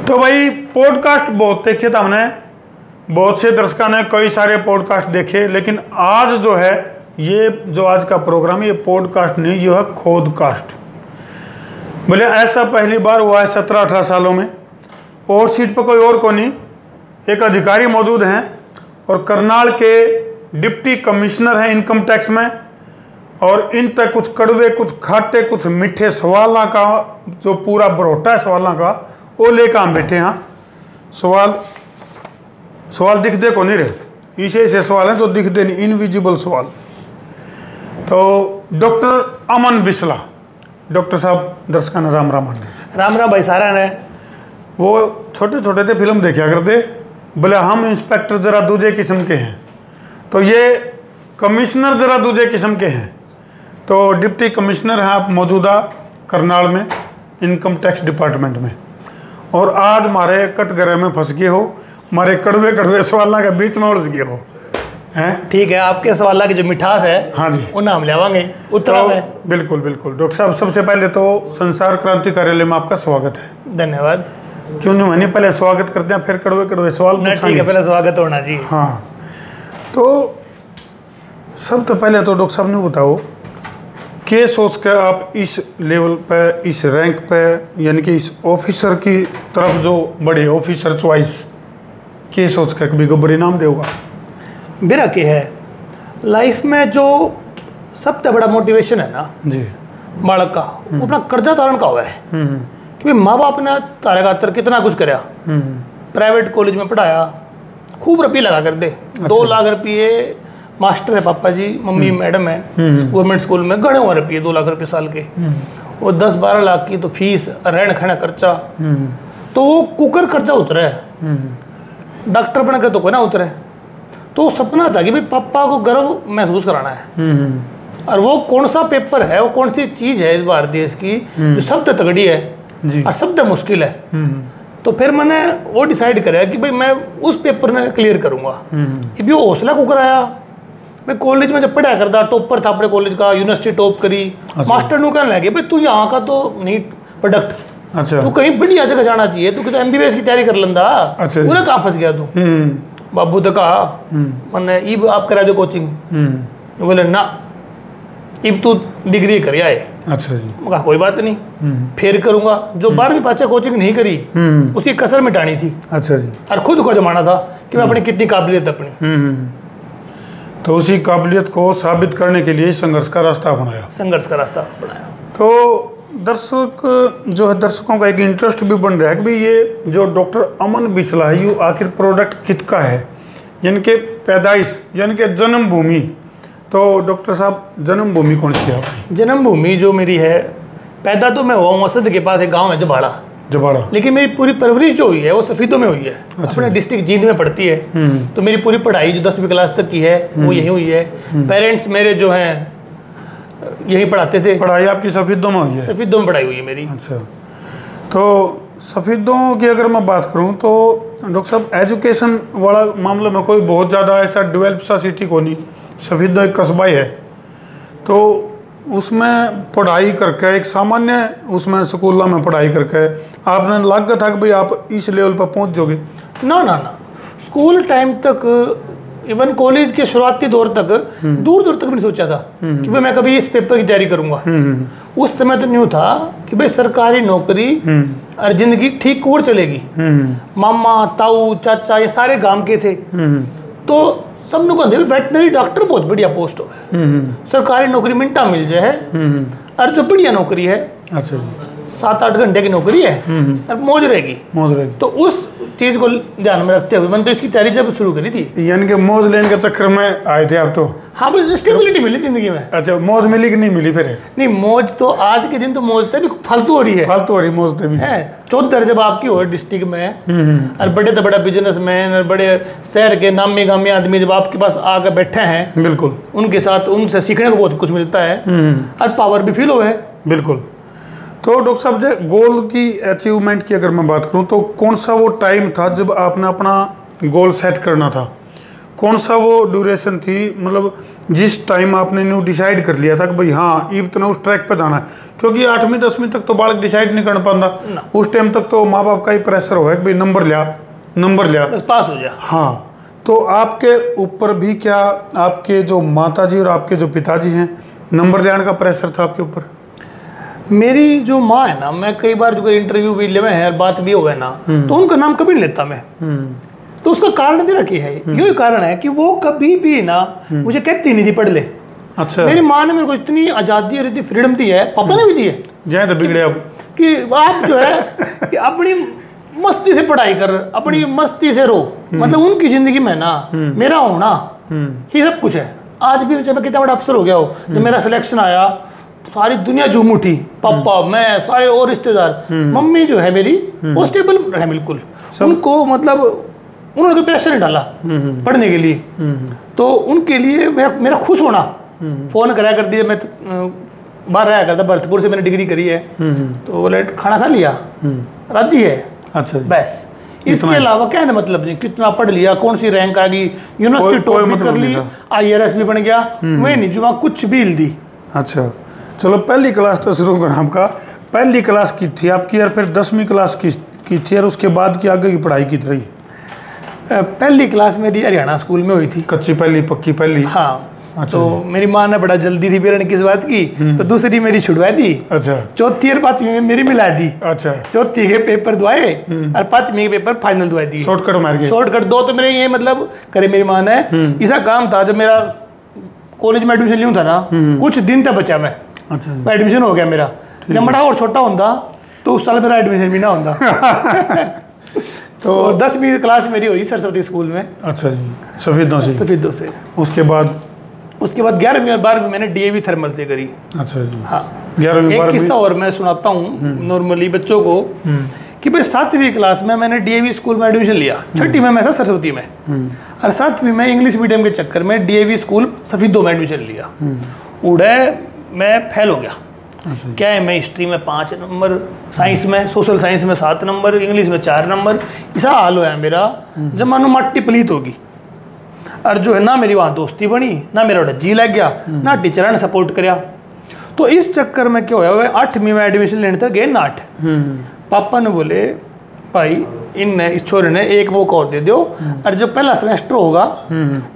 तो भाई पॉडकास्ट बहुत देखे थे हमने, बहुत से दर्शकों ने कई सारे पॉडकास्ट देखे, लेकिन आज जो है ये जो आज का प्रोग्राम है ये पॉडकास्ट नहीं, ये है खोदकास्ट। बोले ऐसा पहली बार हुआ है 17-18 सालों में। और सीट पर कोई और को नहीं, एक अधिकारी मौजूद हैं और करनाल के डिप्टी कमिश्नर हैं इनकम टैक्स में, और इन तक कुछ कड़वे कुछ खाटे कुछ मीठे सवालों का जो पूरा बरोटा है सवालों का वो लेकर हम बैठे हैं। सवाल दिखते को नहीं रहे, ऐसे सवाल हैं जो दिखते नहीं, इनविजिबल सवाल। तो डॉक्टर अमन बिस्ला, डॉक्टर साहब दर्शकों ने राम राम राम राम भाई सारा ने। वो छोटे छोटे थे, फिल्म देखा करते, बोले हम इंस्पेक्टर जरा दूसरे किस्म के हैं, तो ये कमिश्नर जरा दूसरे किस्म के हैं। तो डिप्टी कमिश्नर हैं आप मौजूदा करनाल में इनकम टैक्स डिपार्टमेंट में, और आज हमारे कटघरे में फंस गए हो, हमारे कड़वे कड़वे सवालों के बीच में उलझ गए हो हैं। ठीक है, आपके सवाल की जो मिठास है हाँ जी उन्हें हम लेवांगे उत्तर तो, में। बिल्कुल बिल्कुल डॉक्टर साहब, सबसे पहले तो संसार क्रांति कार्यालय में आपका स्वागत है। धन्यवाद। क्यों नहीं, पहले स्वागत करते हैं फिर कड़वे कड़वे सवाल ठीक है, पहले स्वागत होना जी। हाँ, तो सब तो पहले तो डॉक्टर साहब ने बताओ के सोच कर आप इस लेवल पे, इस रैंक पे, यानी कि इस ऑफिसर की तरफ जो बड़े ऑफिसर चॉइस के सोच कर कभी को बड़ी नाम देगा? मेरा क्या है लाइफ में जो सबसे बड़ा मोटिवेशन है ना जी बालक का, वो अपना कर्जा तारण का हुआ है कि भाई माँ बाप ने तारे खातर कितना कुछ कराया, प्राइवेट कॉलेज में पढ़ाया, खूब रुपये लगा कर दे। 2 लाख रुपये मास्टर है पापा जी, मम्मी मैडम है गवर्नमेंट स्कूल में, गणे हुए रुपये 2 लाख रुपये साल के, और 10-12 लाख की तो फीस, रहन खाना खर्चा, तो वो कुकर खर्चा उतरे है, डॉक्टर बन के तो कोई ना उतरे। तो सपना था कि भाई पापा को गर्व महसूस कराना है, और वो कौन सा पेपर है, वो कौन सी चीज़ है इस भारत देश की जो सबसे तगड़ी है और सबसे मुश्किल है। तो फिर मैंने वो डिसाइड कराया कि भाई मैं उस पेपर में क्लियर करूँगा। ये भी वो हौसला को कराया। मैं कॉलेज में जब पढ़ाया करता, टॉपर था अपने कॉलेज का, यूनिवर्सिटी टॉप करी। मास्टर ने कहने लगे भाई तू यहाँ का तो नहीं प्रोडक्ट, अच्छा तू कहीं बढ़िया जगह जाना चाहिए, तू कहते MBBS की तैयारी कर लेंदा। अच्छा, पूरा कहाँ फंस गया तू? बाबू तो कहा मैंने इब आप करा दो कोचिंग, बोले ना इब तू डिग्री कर आए। अच्छा जी, मैं कहा कोई बात नहीं, फिर करूँगा। जो 12वीं पाचा कोचिंग नहीं करी उसकी कसर मिटानी थी। अच्छा जी, और खुद को जमाना था कि मैं अपनी कितनी काबिलियत अपनी। तो उसी काबिलियत को साबित करने के लिए संघर्ष का रास्ता बनाया। तो दर्शक जो है, दर्शकों का एक इंटरेस्ट भी बन रहा है कि भाई ये जो डॉक्टर अमन बिस्ला है ये आखिर प्रोडक्ट किसका है, यानी कि पैदाइश यानी कि जन्मभूमि। तो डॉक्टर साहब जन्मभूमि कौन सी है आपकी? जन्मभूमि जो मेरी है, पैदा तो मैं हुआ हूँ असद के पास, एक गाँव है जबाड़ा, लेकिन मेरी पूरी परवरिश जो हुई है वो सफीदों में हुई है। अच्छा। अपने डिस्ट्रिक्ट जींद में पढ़ती है। तो मेरी पूरी पढ़ाई जो 10वीं क्लास तक की है वो यहीं हुई है। पेरेंट्स मेरे जो हैं यहीं पढ़ाते थे। पढ़ाई आपकी सफीदों में हुई है? सफीदों में पढ़ाई हुई है मेरी। अच्छा, तो सफीदों की अगर मैं बात करूं तो डॉक्टर साहब एजुकेशन वाला मामला में कोई बहुत ज़्यादा ऐसा डेवलप सा सिटी को नहीं, सफीदों एक कस्बा ही है। तो उसमें पढ़ाई करके एक सामान्य उसमें स्कूलों में पढ़ाई करके आपने लगा था कि भाई आप इस लेवल पर पहुंच जाओगे? ना, स्कूल टाइम तक, इवन कॉलेज के शुरुआती दौर तक दूर दूर तक भी नहीं सोचा था कि भाई मैं कभी इस पेपर की तैयारी करूंगा। उस समय तो न्यू था कि भाई सरकारी नौकरी और जिंदगी ठीक कोर चलेगी। मामा ताऊ चाचा ये सारे गांव के थे, तो सब लोग कहते वेटनरी डॉक्टर बहुत बढ़िया पोस्ट हो, सरकारी नौकरी मिनटा मिल जाए, और जो बढ़िया नौकरी है। अच्छा, 7-8 घंटे की नौकरी है और मौज रहेगी। तो उस चीज़ को ध्यान में रखते हुए मैंने तो इसकी तैयारी जब शुरू करी थी। यानी कि मौज लेने के चक्कर में आए थे आप तो? हाँ, मुझे स्टेबिलिटी मिली जिंदगी में। अच्छा, मौज मिली कि नहीं मिली फिर? नहीं, मौज तो आज के दिन तो मौज तो भी फालतू हो रही है। फालतू हो रही मौज तो भी है। 14 जब आपकी हो डिस्ट्रिक्ट में, और बड़े तो बड़ा बिजनेसमैन और बड़े शहर के नामी गामी आदमी जब आपके पास आकर बैठे हैं, बिल्कुल उनके साथ उनसे सीखने को बहुत कुछ मिलता है और पावर भी फील हुआ है। बिल्कुल। तो डॉक्टर साहब जो गोल की अचीवमेंट की अगर मैं बात करूं तो कौन सा वो टाइम था जब आपने अपना गोल सेट करना था? कौन सा वो ड्यूरेशन थी, मतलब जिस टाइम आपने न्यू डिसाइड कर लिया था कि भाई हाँ इब तो उस ट्रैक पर जाना है? क्योंकि 8वीं 10वीं तक तो बालक डिसाइड नहीं कर पाता, उस टाइम तक तो माँ बाप का ही प्रेशर होगा कि भाई नंबर लिया बस पास हो जा। हाँ, तो आपके ऊपर भी क्या आपके जो माताजी और आपके जो पिताजी हैं, नंबर लेने का प्रेशर था आपके ऊपर? मेरी जो माँ है ना, मैं कई बार जो इंटरव्यू भी ले है, बात भी हो है ना, तो उनका नाम कभी नहीं लेता मैं। तो उसका कारण भी रखी है, यही कारण है कि वो कभी भी ना मुझे कहती नहीं थी पढ़ ले। अच्छा। मेरी माँ ने मेरे को इतनी आज़ादी और इतनी फ्रीडम दी है, पापा ने भी दी है, जय तो बिगड़े आप कि आप जो है कि अपनी मस्ती से पढ़ाई कर, अपनी मस्ती से रो। मतलब उनकी जिंदगी में ना मेरा होना ही सब कुछ है। आज भी चाहे मैं कितना बड़ा अफसर हो गया हो, जब मेरा सिलेक्शन आया सारी दुनिया झूम उठी, पापा मैं सारे और रिश्तेदार। मम्मी जो है मेरी वो स्टेबल है बिल्कुल, उनको मतलब उन्होंने कोई प्रेशर नहीं डाला पढ़ने के लिए। तो उनके लिए मेरा खुश होना, फोन कराया कर दिया, मैं बाहर रहा करता, भरतपुर से मैंने डिग्री करी है, तो बोले खाना खा लिया, राजी है। अच्छा, बस इसके अलावा क्या है मतलब नहीं, कितना पढ़ लिया, कौन सी रैंक आ गई, यूनिवर्सिटी टॉप भी कर ली, IRS भी बन गया, मैं नहीं जुआ कुछ भी हिल दी। अच्छा, चलो पहली क्लास तो शुरू करें। आपका पहली क्लास की थी आपकी, और फिर 10वीं क्लास की थी, और उसके बाद की आगे की पढ़ाई की रही? पहली क्लास मेरी हरियाणा स्कूल में हुई थी। कच्ची पहली पक्की पहली? हाँ। अच्छा। तो मेरी माँ ने बड़ा जल्दी थी पेरेंट किस बात की, तो दूसरी मेरी छुड़वा दी। अच्छा। चौथी और 5वीं में मेरी मिला दी। अच्छा। चौथी के पेपर दुआए और 5वीं के पेपर फाइनल दुआ दिए। शॉर्टकट मार के? शॉर्टकट 2 तो मेरे ये मतलब करे मेरी माँ ने, ऐसा काम था जब मेरा कॉलेज में एडमिशन लिया था ना, कुछ दिन तक बचा मैं। अच्छा। एडमिशन हो गया मेरा, जब बड़ा और छोटा होता तो उस साल मेरा एडमिशन भी ना होता। तो 10वीं क्लास मेरी हुई सरस्वती स्कूल में। अच्छा जी, सफेदों से। उसके बाद 11वीं और 12वीं मैंने DAV थर्मल से करी। अच्छा जी। हाँ। 11वीं एक किस्सा और मैं सुनाता हूँ नॉर्मली बच्चों को, कि भाई 7वीं क्लास में मैंने DAV स्कूल में एडमिशन लिया, 6ठी में मैं था सरस्वती में, और 7वीं में इंग्लिश मीडियम के चक्कर में DAV स्कूल सफेदों में एडमिशन लिया। उड़े मैं फेल हो गया। क्या है, मैं हिस्ट्री में 5 नंबर, साइंस में, सोशल साइंस में 7 नंबर, इंग्लिश में 4 नंबर, ऐसा हाल हुआ है मेरा जब मानो मट्टी पलीत होगी। और जो है ना मेरी वहाँ दोस्ती बनी, ना मेरा जी लग गया, ना टीचर ने सपोर्ट कराया। तो इस चक्कर में क्या हुआ, 8वीं में एडमिशन लेने तक गए नाट। पापा ने बोले भाई इस छोरे ने एक मौका और दे दो, और जब पहला सेमेस्टर होगा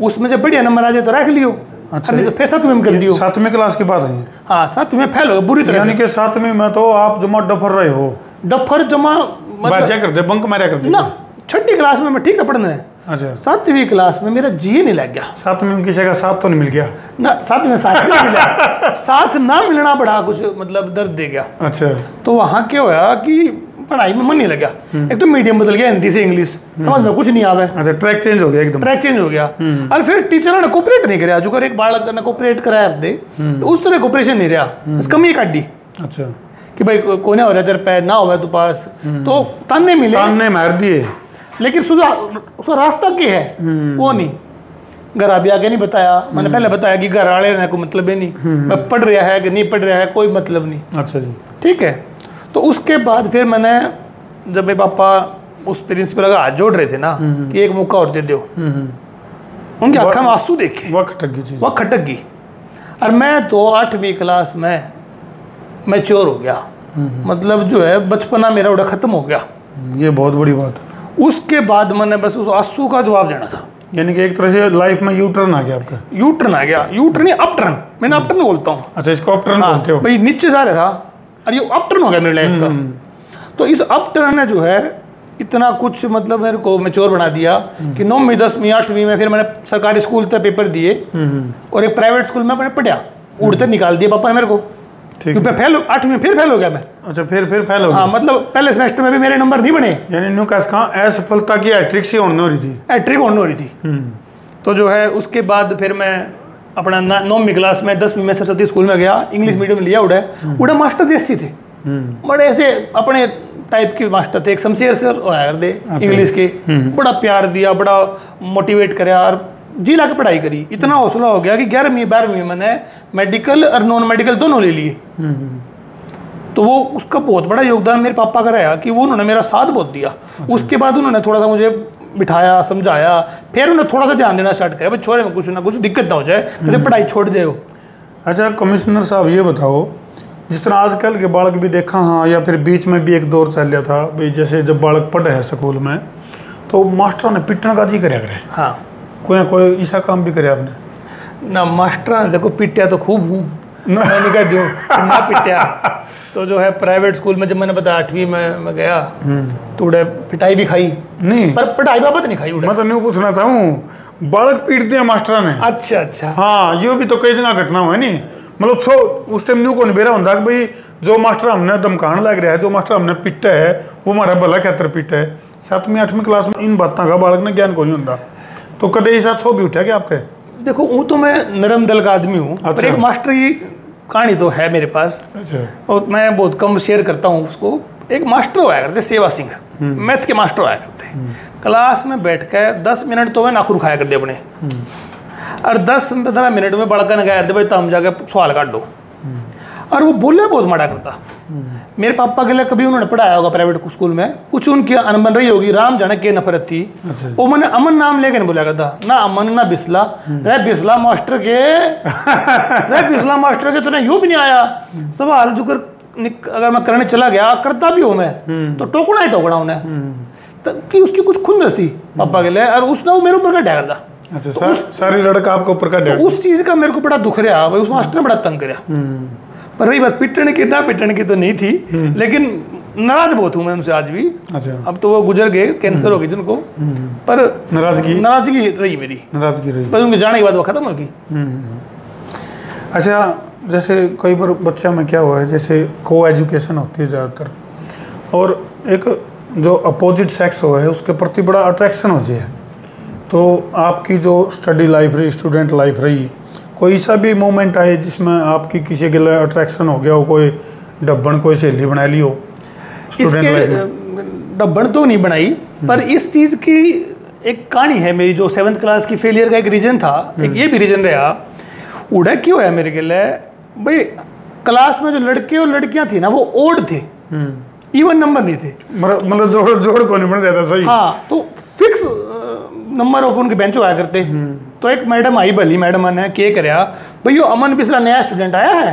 उसमें जब बढ़िया नंबर आ जाए तो रख लियो। अच्छा, तो फिर 7वीं में कर दियो। 7वीं क्लास की बात है? हाँ, 7वीं में फेल हो बुरी तरह। यानी कि 7वीं में तो आप जमा डफर रहे हो? डफर जमा मतलब करते, बंक मारा करते ना। 6ठी क्लास में मैं ठीक था पढ़ने। अच्छा। 7वीं क्लास में मेरा जी नहीं लग गया। 7वीं में किसी का साथ तो नहीं मिल गया ना? 7वीं में साथ नहीं मिला। साथ ना मिलना बड़ा कुछ मतलब दर्द दे गया। अच्छा। तो वहाँ क्या होया कि पढ़ाई में मन नहीं लगा। एक तो मीडियम बदल गया, हिंदी से इंग्लिश, समझ में कुछ नहीं आवे। अच्छा, ट्रैक चेंज हो गया एकदम? ट्रैक चेंज हो गया। और फिर टीचर ने कोऑपरेट नहीं कराया, जो एक बालक ने कोऑपरेट कराया दे, तो उस तरह कोऑपरेशन नहीं रहा, कमी काटी। अच्छा, कि भाई कोने हो रहा तेरे पैर ना हो तो पास, तो ताने मिले, ताने मार दिए, लेकिन उसका रास्ता क्या है वो नहीं। घर अभी आके नहीं बताया, मैंने पहले बताया कि घर वाले रहने को मतलब ही नहीं, मैं पढ़ रहा है कि नहीं पढ़ रहा है कोई मतलब नहीं। अच्छा जी, ठीक है। तो उसके बाद फिर मैंने, जब मेरे पापा उस प्रिंसिपल का हाथ जोड़ रहे थे ना कि एक मौका और दे दो, उनकी आंखों में आंसू देखे, वह खटक गई। और मैं तो 8वीं क्लास में मैच्योर हो गया, मतलब जो है बचपना मेरा उड़ा खत्म हो गया। ये बहुत बड़ी बात है। उसके बाद मैंने बस उस आंसू का जवाब देना था। यानी कि एक तरह से लाइफ में यू टर्न आ गया आपका? यू टर्न आ गया, यू टर्न नहीं अप टर्न, मैंने अप टर्न बोलता हूँ। अच्छा, इसको अप टर्न बोलते हो? भाई नीचे जा रहा था और ये अप टर्न हो गया मेरी लाइफ का। तो इस अप टर्न ने जो है इतना कुछ मतलब मेरे को मैच्योर बना दिया कि 9वीं 10वीं 8वीं में फिर मैंने सरकारी स्कूल तक पेपर दिए और एक प्राइवेट स्कूल में मैंने पढ़ा, उड़ते निकाल दिया पापा ने मेरे को। क्योंकि मैं फेल 8वीं में फिर फेल हो गया मैं। अच्छा, फिर फेल हो गया? हाँ, मतलब पहले सेमेस्टर में भी मेरे नंबर नहीं बने। यानी न्यू कैस कहाँ असफलता की हैट्रिक से होने हो रही थी? हैट्रिक होने हो रही थी। तो जो है उसके बाद फिर मैं अपना 9वीं क्लास में 10वीं में सरस्वती स्कूल में गया, इंग्लिश मीडियम लिया। उड़े मास्टर देसी थे, बड़े ऐसे अपने टाइप के मास्टर थे। एक शमशेर सर आया दे इंग्लिश के, बड़ा प्यार दिया, बड़ा मोटिवेट कराया और जी ला के पढ़ाई करी। इतना हौसला हो गया कि 11वीं 12वीं मैंने मेडिकल और नॉन मेडिकल दोनों ले लिए। तो वो उसका बहुत बड़ा योगदान मेरे पापा का रहा कि वो उन्होंने मेरा साथ बहुत दिया। उसके बाद उन्होंने थोड़ा सा मुझे बिठाया, समझाया, फिर उन्हें थोड़ा सा ध्यान देना स्टार्ट किया, भाई छोरे में कुछ ना कुछ दिक्कत ना हो जाए, कहते पढ़ाई छोड़ दे। अच्छा कमिश्नर साहब ये बताओ, जिस तरह आजकल के बालक भी देखा हाँ, या फिर बीच में भी एक दौर चल रहा था भाई, जैसे जब बालक पढ़े हैं स्कूल में तो मास्टर ने पिटने का जी कराया करे। हाँ, कोई ऐसा काम भी करे आपने? ना मास्टर ने देखो पिटिया तो खूब हूँ, मैंने कहा जो ना पिटिया तो जो है प्राइवेट स्कूल में जब मैंने बताया 8वीं में मैं गया तो उड़े पिटाई भी खाई नहीं, पर पढ़ाई बाबत नहीं खाई। मैं तो नहीं पूछना चाहूँ, बालक पीटते हैं मास्टर ने। अच्छा अच्छा, हाँ ये भी तो कई जगह घटना हुआ है नहीं, मतलब उस टाइम न्यू को नहीं बेरा होता कि भाई जो मास्टर हमने धमकान लग रहा है, जो मास्टर हमने पिटा है वो हमारा भला खातर पिटा है। 7वीं 8वीं क्लास में इन बातों का बालक ने ज्ञान को नहीं होता, तो कदे ऐसा छो भी उठा क्या आपके? देखो वो तो मैं नरम दिल का आदमी हूँ, पर एक मास्टर की कहानी तो है मेरे पास। अच्छा। और मैं बहुत कम शेयर करता हूँ उसको। एक मास्टर हुआ करते सेवा सिंह, मैथ के मास्टर हुआ करते, क्लास में बैठ कर 10 मिनट तो वह नाखून खाया करते अपने, और 10-15 मिनट में बड़का ने कहा भाई तुम जाके सवाल काट दो, और वो बोले बहुत माड़ा करता। मेरे पापा के लिए कभी उन्होंने पढ़ाया होगा प्राइवेट स्कूल में, कुछ उनकी अनबन रही होगी, राम जाने के नफरत थी। वो मैंने अमन नाम लेकर नहीं बोला करता, ना अमन ना बिस्ला, रे बिस्ला मास्टर के रे बिस्ला मास्टर के तो ना यूं भी नहीं आया सवाल जो कर, अगर मैं करने चला गया करता भी हूँ मैं तो टोकना ही टोकना उन्हें, कि उसकी कुछ खुंदस थी पापा के लिए, और उसने वो मेरे ऊपर का ढाल था। अच्छा, सारी लड़का आपके ऊपर का ढाल, उस चीज का मेरे को बड़ा दुख रहा भाई, उस मास्टर ने बड़ा तंग कराया। पर वही बात पिटने की ना पिटने की तो नहीं थी, लेकिन नाराज बहुत हूँ मैं उनसे आज भी। अच्छा। अब तो वो गुजर गए, कैंसर हो गई थी उनको, पर नाराजगी रही मेरी, नाराजगी रही, पर उनके जाने के बाद वो खत्म होगी। अच्छा, जैसे कई बार बच्चा में क्या हुआ है, जैसे को एजुकेशन होती है ज़्यादातर, और एक जो अपोजिट सेक्स हो है उसके प्रति बड़ा अट्रैक्शन हो जाए, तो आपकी जो स्टडी लाइफ रही, स्टूडेंट लाइफ रही, कोई सा भी मोमेंट आए जिसमें आपकी किसी के लिए अट्रैक्शन हो गया हो, कोई डब्बन कोई सहेली बना ली हो? इसके डब्बन तो नहीं बनाई, पर इस चीज़ की एक कहानी है मेरी, जो 7th क्लास की फेलियर का एक रीजन था, एक ये भी रीजन रहा। उड़ा क्यों है मेरे के लिए भाई, क्लास में जो लड़के और लड़कियां थी ना वो ओड थे, इवन नंबर नहीं थे, मतलब जोड़ को नहीं बन रहा था सही। हाँ, तो फिक्स नंबर ऑफ उनके बेंच आया करते। तो एक मैडम आई, भली मैडम ने के कराया भाई, यो अमन बिस्ला नया स्टूडेंट आया है,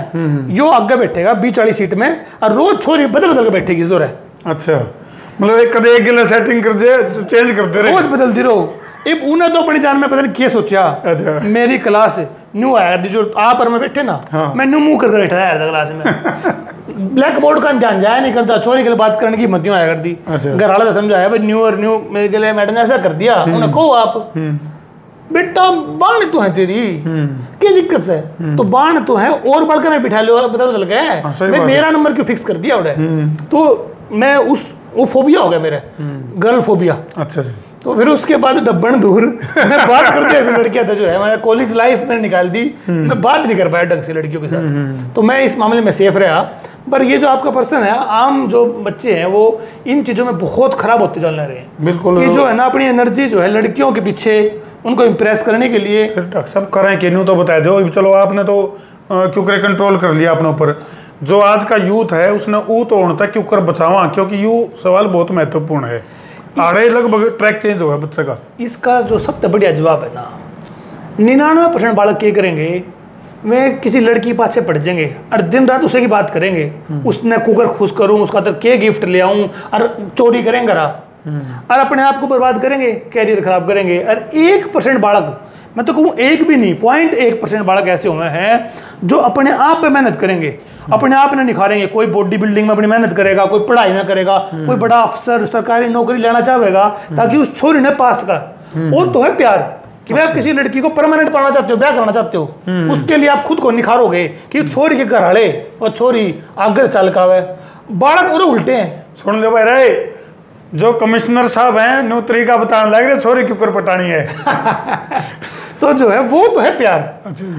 यो आगे बैठेगा 20 वाली सीट में, और रोज छोरी बदल बदल के बैठेगी इस दौर है। अच्छा, मतलब एक कदे एक गिला सेटिंग कर दे, चेंज करते रहे, रोज बदलती रहो। एक उन्हें तो अपनी जान में पता नहीं क्या सोचा। अच्छा। मेरी क्लास न्यू आया जो आप पर में बैठे ना, हाँ। मैं न्यू मुंह करके बैठा आया था क्लास में ब्लैक बोर्ड का ध्यान जाया नहीं करता, चोरी के लिए बात करने की हिम्मत आया कर दी। घर वाला समझाया भाई न्यू और न्यू मेरे के लिए मैडम ने ऐसा कर दिया, उन्हें कहो आप बेटा बाण तो है तेरी, क्या दिक्कत है, तो बाण तो है और बढ़कर नहीं बिठा लो, बदल बदल गए, मेरा नंबर क्यों फिक्स कर दिया उड़े। तो मैं वो फोबिया हो गया मेरे, गर्ल फोबिया। अच्छा, तो फिर उसके बाद डब्बन दूर मैं बात करते हुए लड़कियां था जो है मैंने कॉलेज लाइफ में निकाल दी, मैं बात नहीं कर पाया ढंग से लड़कियों के साथ, तो मैं इस मामले में सेफ रहा। पर ये जो आपका पर्सन है, आम जो बच्चे हैं वो इन चीज़ों में बहुत खराब होते चल रहे हैं। बिल्कुल, ये जो है ना अपनी एनर्जी जो है लड़कियों के पीछे उनको इम्प्रेस करने के लिए सब करें कि नहीं, तो बता दो चलो आपने तो क्योंकि कंट्रोल कर लिया अपने ऊपर। जो आज का यूथ है उसने ऊ तो होने तक क्यों बचावा, क्योंकि यू सवाल बहुत महत्वपूर्ण है, आड़े लगभग ट्रैक चेंज होगा बच्चे का। इसका जो सबसे बढ़िया जवाब है ना, 99% बालक क्या करेंगे, वे किसी लड़की के पाछे पड़ जाएंगे और दिन रात उसे की बात करेंगे, उसने कुकर खुश करूं, उसका तो के गिफ्ट ले आऊं, और चोरी करेंगे और अपने आप को बर्बाद करेंगे, कैरियर खराब करेंगे। और 1% बालक, मैं तो कहूँ एक भी नहीं, 0.1% बालक ऐसे हुए हैं जो अपने आप पे मेहनत करेंगे, अपने आप ने निखारेंगे। कोई बॉडी बिल्डिंग में अपनी मेहनत करेगा, कोई पढ़ाई में करेगा, कोई बड़ा अफसर सरकारी नौकरी लेना चाहेगा ताकि उस छोरी ने पास कर। वो तो है प्यार कि भाई आप किसी लड़की को परमानेंट पाना चाहते हो, ब्याह करना चाहते हो, उसके लिए आप खुद को निखारोगे कि छोरी के घराड़े और छोरी आगे चल का है। बालक और उल्टे हैं। सुन लो भाई रे, जो कमिश्नर साहब हैं नो तरीका बताने लग रहे छोरी क्यों कर पटानी है तो जो है वो तो है प्यार,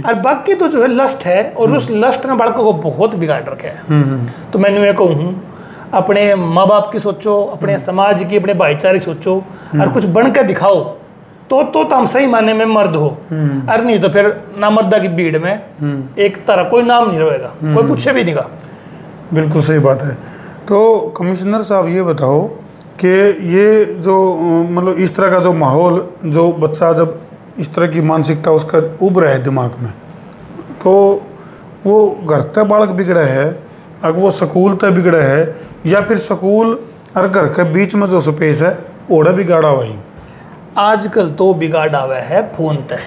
और बाकी तो जो है लस्ट है, और उस लस्ट ने बालकों को बहुत बिगाड़ रखा है। तो मैंने ये कहूँ अपने माँ बाप की सोचो, अपने समाज की, अपने भाईचारे की सोचो, और कुछ बन के दिखाओ, तो हम सही मायने में मर्द हो, और नहीं तो फिर नामर्दा की भीड़ में एक तरह कोई नाम नहीं रहेगा, कोई पूछे भी नहीं का। बिल्कुल सही बात है। तो कमिश्नर साहब ये बताओ कि ये जो मतलब इस तरह का जो माहौल, जो बच्चा जब इस तरह की मानसिकता उसका उभ रहा है दिमाग में, तो वो घर तक बालक बिगड़ा है, अगर वो स्कूल तक बिगड़ा है, या फिर स्कूल और घर के बीच में जो स्पेस है ओड़ा बिगाड़ा हुआ ही। आजकल तो बिगाड़ा हुआ है फोन तय,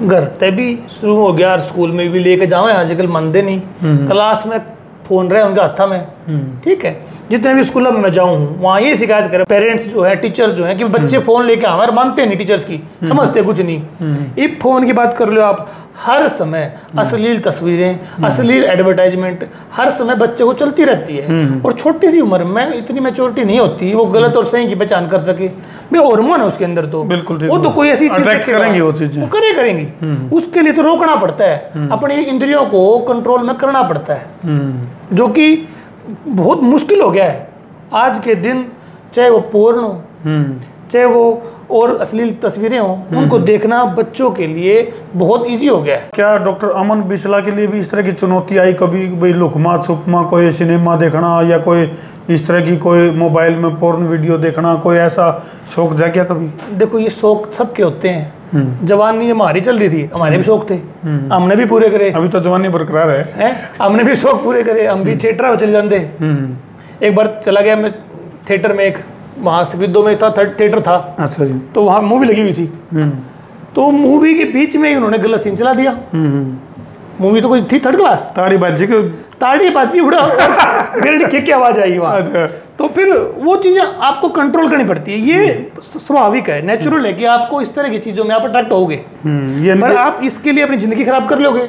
घर तय भी शुरू हो गया और स्कूल में भी लेके जावे आजकल मानते नहीं। क्लास में फोन रहे उनके हाथ में, ठीक है। जितने भी स्कूलों में मैं जाऊँ वहाँ ये शिकायत करें पेरेंट्स जो है, टीचर्स जो है, कि बच्चे फोन लेके आए और मानते नहीं टीचर्स की, समझते कुछ नहीं। एक फोन की बात कर लो आप, हर समय अश्लील तस्वीरें, अश्लील एडवर्टाइजमेंट हर समय बच्चे को चलती रहती है। और छोटी सी उम्र में इतनी मैच्योरिटी नहीं होती वो गलत और सही की पहचान कर सके। भाई हार्मोन है उसके अंदर, तो बिल्कुल वो तो कोई ऐसी चीज करेंगे, वो चीजें करेंगी। उसके लिए तो रोकना पड़ता है, अपनी इंद्रियों को कंट्रोल में करना पड़ता है, जो कि बहुत मुश्किल हो गया है आज के दिन। चाहे वो पोर्न हो, चाहे वो और अश्लील तस्वीरें हों, उनको देखना बच्चों के लिए बहुत इजी हो गया है। क्या डॉक्टर अमन बिस्ला के लिए भी इस तरह की चुनौती आई कभी? भाई लुकमा छुपमा कोई सिनेमा देखना, या कोई इस तरह की कोई मोबाइल में पोर्न वीडियो देखना, कोई ऐसा शौक जागया कभी? देखो ये शौक सबके होते हैं। जवानी हमारी चल रही थी, हमारे भी शौक थे, हमने भी पूरे करे। अभी तो जवानी बरकरार है, हमने भी शौक पूरे करे, हम भी थिएटर में चले जाते। एक बार चला गया मैं थिएटर में, एक वहाँ सिविद्दो में था, थिएटर था। अच्छा जी। तो वहाँ मूवी लगी हुई थी, तो मूवी के बीच में ही उन्होंने गलत सीन चला दिया। मूवी तो कोई थी थर्ड क्लास, ताड़ी बाजी उड़ा क्या आवाज आई वहाँ। अच्छा। तो फिर वो चीजें आपको कंट्रोल करनी पड़ती है। ये स्वाभाविक है, नेचुरल है कि आपको इस तरह की चीजों में आप अट्रैक्ट होगे, पर आप इसके लिए अपनी जिंदगी खराब कर लोगे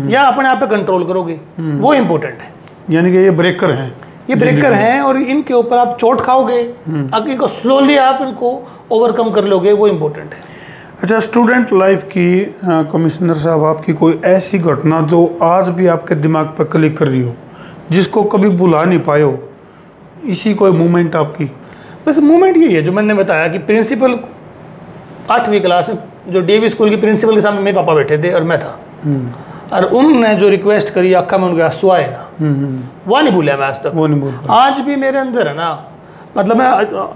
या अपने आप पे कंट्रोल करोगे, वो इम्पोर्टेंट है। यानी कि ये ब्रेकर हैं, ये ब्रेकर हैं, और इनके ऊपर आप चोट खाओगे, इनको स्लोली आप इनको ओवरकम कर लोगे, वो इम्पोर्टेंट है। अच्छा, स्टूडेंट लाइफ की कमिश्नर साहब, आपकी कोई ऐसी घटना जो आज भी आपके दिमाग पर क्लिक कर रही हो, जिसको कभी भुला नहीं पाए हो, इसी कोई मोमेंट आपकी? बस मोमेंट यही है जो मैंने बताया कि प्रिंसिपल 8वीं क्लास में जो डीएवी स्कूल की प्रिंसिपल के सामने मेरे पापा बैठे थे और मैं था, और उन्होंने जो रिक्वेस्ट करी आखा में उनके आंसू आए ना, वह नहीं भूला मैं आज तक। वो नहीं भूल, आज भी मेरे अंदर है ना, मतलब मैं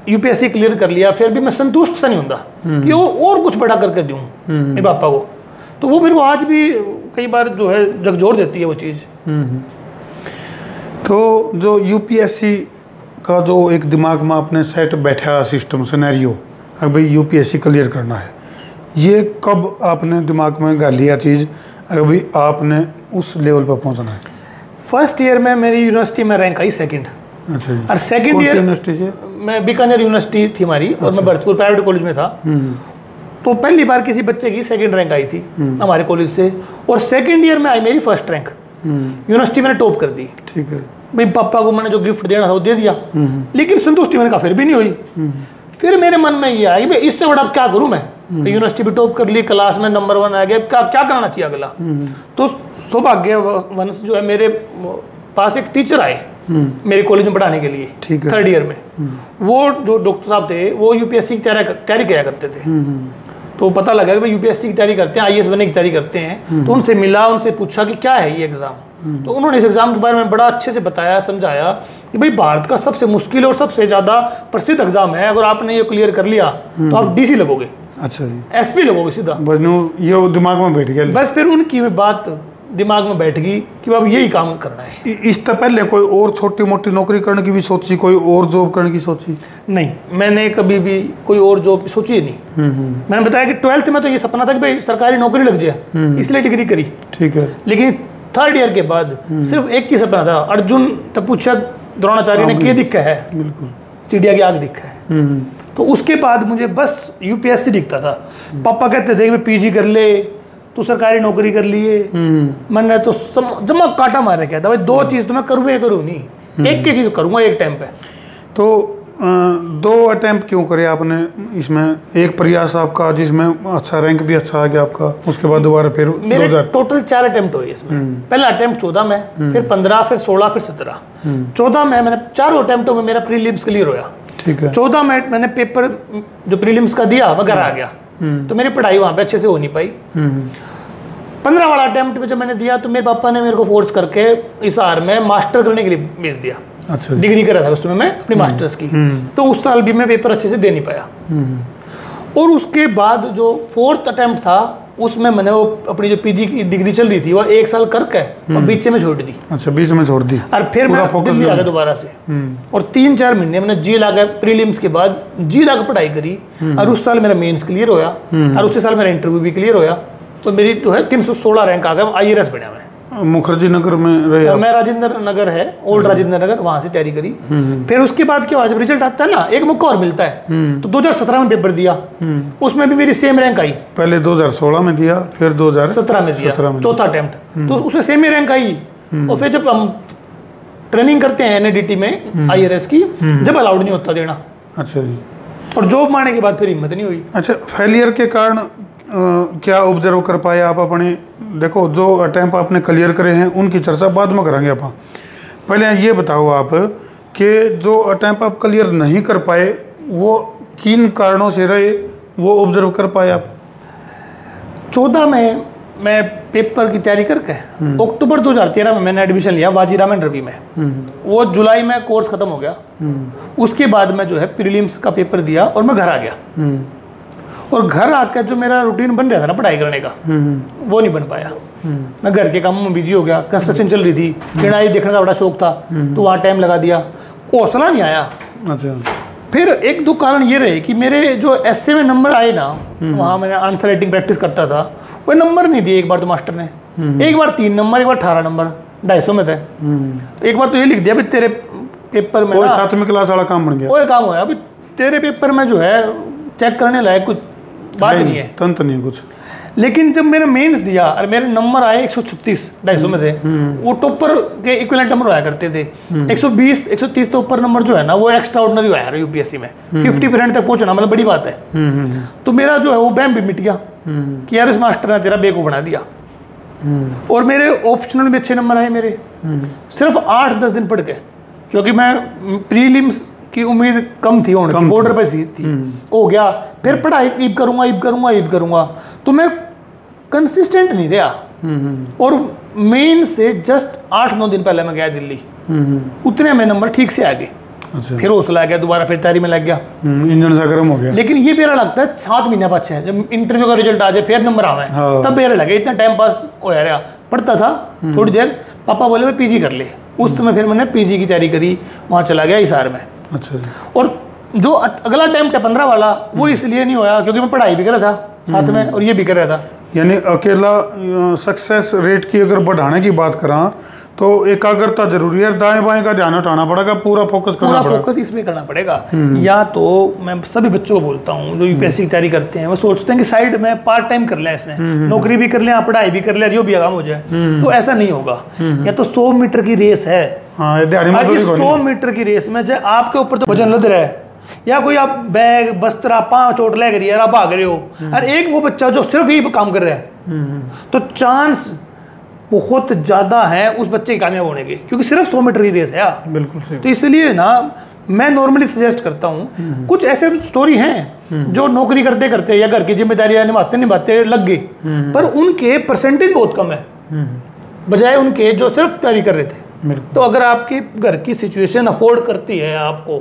यूपीएससी क्लियर कर लिया, फिर भी मैं संतुष्ट सा नहीं होता कि और कुछ बड़ा करके दूं मेरे पापा को। तो वो मेरे को आज भी कई बार जो है झकझोर देती है वो चीज़। तो जो यूपीएससी का जो एक दिमाग में अपने सेट बैठा सिस्टम सिनेरियो, अब भाई यूपीएससी क्लियर करना है, ये कब आपने दिमाग में गा लिया चीज़ अभी आपने उस लेवल पर पहुंचना है? फर्स्ट ईयर में मेरी यूनिवर्सिटी में रैंक आई 2nd। अच्छा जी। और सेकंड ईयर यूनिवर्सिटी से मैं बीकानेर यूनिवर्सिटी थी हमारी, और मैं भरतपुर प्राइवेट कॉलेज में था। तो पहली बार किसी बच्चे की 2nd रैंक आई थी हमारे कॉलेज से, और सेकंड ईयर में आई मेरी 1st रैंक। यूनिवर्सिटी मैंने टॉप कर दी। ठीक है भाई, पापा को मैंने जो गिफ्ट देना था वो दे दिया, लेकिन संतुष्टि मैंने कहा फिर भी नहीं हुई। फिर मेरे मन में ये आया कि भाई इससे बड़ा अब क्या करूं मैं, यूनिवर्सिटी भी टॉप कर ली, क्लास में नंबर 1 आ गया, क्या क्या करना चाहिए अगला। तो सौभाग्यवश जो है मेरे पास एक टीचर आए मेरे कॉलेज में पढ़ाने के लिए, 3rd ईयर में। वो जो डॉक्टर साहब थे वो यूपीएससी की तैयारी किया करते थे। तो पता लगा कि भाई यूपीएससी की तैयारी करते हैं, आईएएस बनने की तैयारी करते हैं। तो उनसे मिला, उनसे पूछा कि क्या है ये एग्ज़ाम। तो उन्होंने इस एग्ज़ाम के बारे में बड़ा अच्छे से बताया, समझाया कि भाई भारत का सबसे मुश्किल और सबसे ज़्यादा प्रसिद्ध एग्ज़ाम है, अगर आपने ये क्लियर कर लिया तो आप डीसी लगोगे। अच्छा जी। एसपी लगोगे सीधा। बस ये दिमाग में बैठ गया। बस फिर उनकी बात दिमाग में बैठ गई कि अब यही काम करना है। इससे पहले कोई और छोटी मोटी नौकरी करने की भी सोची, कोई और जॉब करने की सोची? नहीं, मैंने कभी भी कोई और जॉब सोची ही नहीं। मैंने बताया कि 12th में तो ये सपना था कि भाई सरकारी नौकरी लग जाए, इसलिए डिग्री करी। ठीक है। लेकिन 3rd ईयर के बाद सिर्फ एक ही सपना था। अर्जुन तब पूछा द्रोणाचार्य ने क्या दिक्कत है, बिल्कुल चिड़िया की आग दिक्कत है। तो उसके बाद मुझे बस यूपीएससी दिखता था। पापा कहते थे कि पीजी कर ले, तू सरकारी नौकरी कर लिए। मैंने तो जमा काटा मार रखा था, भाई 2 चीज़ तो मैं करूँ नहीं, एक की चीज़ करूँगा एक टाइम पे। तो 2 अटेम्प्ट क्यों करे आपने इसमें? एक प्रयास आपका जिसमें अच्छा रैंक भी अच्छा आ गया आपका, उसके बाद दोबारा फिर मेरे टोटल 4 अटेम्प्ट हुए इसमें। पहला अटेम्प्ट 14 में, फिर 15, फिर 16, फिर 17। 14 में मैंने 4 अटेम्प्टों में मेरा प्रीलिम्स क्लियर होया। ठीक है। 14 में मैंने पेपर जो प्रीलिम्स का दिया वह घर आ गया, तो मेरी पढ़ाई वहाँ पे अच्छे से हो नहीं पाई। 15 वाला अटेम्प्ट में जब मैंने दिया तो मेरे पापा ने मेरे को फोर्स करके इस आर में मास्टर करने के लिए भेज दिया। अच्छा। डिग्री करा था उसमें मैं अपनी मास्टर्स की, तो उस साल भी मैं पेपर अच्छे से दे नहीं पाया। और उसके बाद जो 4th अटेम्प्ट था उसमें मैंने वो अपनी जो पीजी की डिग्री चल रही थी वो 1 साल करके और बीच में छोड़ दी। अच्छा, बीच में छोड़ दी। और फिर मैं दिल्ली आ गया दोबारा से, और 3-4 महीने मैंने जी लगा प्रीलिम्स के बाद जी लगा पढ़ाई करी, और उस साल मेरा मेंस क्लियर होया, और उसी साल मेरा इंटरव्यू भी क्लियर होया, तो मेरी जो है 316 रैंक आ गया, IAS बना मैं। मुखर्जी नगर में रहे? मैं राजेंद्र नगर है, ओल्ड राजेंद्र नगर, वहां से तैयारी करी। फिर उसके बाद क्या हुआ, जब रिजल्ट आता है ना, एक मौका और मिलता है, तो 2017 में पेपर दिया, उसमें भी मेरी सेम रैंक आई। पहले 2016 में दिया, फिर 2017 में दिया, चौथा अटेम्प्ट, तो उसमें सेम ही रैंक आई। और फिर जब हम ट्रेनिंग करते हैं NADT में IRS की, जब अलाउड नहीं होता देना। अच्छा जी। और जॉब मारने के बाद फिर हिम्मत नहीं हुई। अच्छा, फेलियर के कारण क्या ऑब्जर्व कर पाए आप अपने? देखो, जो अटैम्प्ट आपने क्लियर करे हैं उनकी चर्चा बाद में करेंगे आप। पहले ये बताओ आप कि जो अटैम्प्ट आप क्लियर नहीं कर पाए वो किन कारणों से रहे, वो ऑब्जर्व कर पाए आप? 14 में मैं पेपर की तैयारी करके अक्टूबर 2013 में मैंने एडमिशन लिया वाजीराम एंड रवि में। वो जुलाई में कोर्स खत्म हो गया। उसके बाद मैं जो है प्रीलिम्स का पेपर दिया और मैं घर आ गया। और घर आकर जो मेरा रूटीन बन रहा था ना पढ़ाई करने का, वो नहीं बन पाया। मैं घर के कामों में बिजी हो गया, कंस्ट्रक्शन चल रही थी, चिड़ाई देखने का बड़ा शौक था, तो वहाँ टाइम लगा दिया, हौसला नहीं आया। अच्छा। फिर 1-2 कारण ये रहे कि मेरे जो एसए में नंबर आए ना, वहाँ मैंने आंसर राइटिंग प्रैक्टिस करता था, वो नंबर नहीं दिए एक बार तो मास्टर ने। एक बार 3 नंबर, एक बार 18 नंबर, 250 में थे। एक बार तो ये लिख दिया, अभी तेरे पेपर में 7वीं क्लास वाला काम बन गया। वो काम होया, अभी तेरे पेपर में जो है चेक करने लायक कुछ बात नहीं है, तंत्र नहीं कुछ। लेकिन जब मैंने मेंस दिया और मेरे नंबर आए 136 250 में से, वो टॉपर के इक्विवेलेंट नंबर आया करते थे। 120 130 से ऊपर नंबर जो है ना वो एक्स्ट्रा ऑर्डिनरी आया है यूपीएससी में। 50% तक पहुंचना मतलब बड़ी बात है। तो मेरा जो है वो बैम भी मिट गया कि यार इस मास्टर ने तेरा बेवकूफ बना दिया। और मेरे ऑप्शनल में अच्छे नंबर आए मेरे, सिर्फ 8-10 दिन पढ़ के, क्योंकि मैं प्रीलिम्स की उम्मीद कम थी, बॉर्डर पर थी। हो गया, फिर पढ़ाई ईब करूंगा, तो मैं कंसिस्टेंट नहीं रहा। और मेन से जस्ट 8-9 दिन पहले मैं गया दिल्ली, उतने में नंबर ठीक से आ गए। अच्छा। फिर हौसला आ गया, दोबारा फिर तैयारी में लग गया, इंजन सा गर्म हो गया। लेकिन ये मेरा लगता है 7 महीने बाद है, जब इंटरव्यू का रिजल्ट आ जाए फिर नंबर आवे, तब मेरा लगे इतना टाइम पास हो रहा। पढ़ता था थोड़ी देर, पापा बोले मैं पीजी कर ले, उस समय फिर मैंने पीजी की तैयारी करी, वहाँ चला गया हिसार में। अच्छा। और जो अगला अटेम्प्ट है 15 वाला, वो इसलिए नहीं होया क्योंकि मैं पढ़ाई भी कर रहा था साथ में और ये भी कर रहा था। यानी अकेला सक्सेस रेट की अगर बढ़ाने की बात करा तो एकाग्रता जरूरी है, दाएं बाएं का ध्यान हटाना पड़ेगा, पूरा फोकस करना पड़ेगा। फोकस इसमें करना पड़ेगा। या तो मैं सभी बच्चों को बोलता हूँ जो यूपीएससी की तैयारी करते हैं, वो सोचते हैं कि साइड में पार्ट टाइम कर लें, इसने नौकरी भी कर लें, पढ़ाई भी कर लें, जो भी काम हो जाए, तो ऐसा नहीं होगा। या तो 100 मीटर की रेस है, 100 मीटर की रेस में चाहे आपके ऊपर तो वजन लद रहा है, या कोई आप बैग बस्तर पाँव चोट ले करिए, आप भाग रहे हो, और एक वो बच्चा जो सिर्फ यही काम कर रहा है, तो चांस बहुत ज़्यादा है उस बच्चे के कामयाब होने के, क्योंकि सिर्फ 100 मीटर की रेस है। बिल्कुल सही। तो इसलिए ना मैं नॉर्मली सजेस्ट करता हूँ, कुछ ऐसे स्टोरी हैं जो नौकरी करते करते या घर की जिम्मेदारियां निभाते लग गए, पर उनके परसेंटेज बहुत कम है बजाय उनके जो सिर्फ तैयारी कर रहे थे। तो अगर आपकी घर की सिचुएशन अफोर्ड करती है आपको,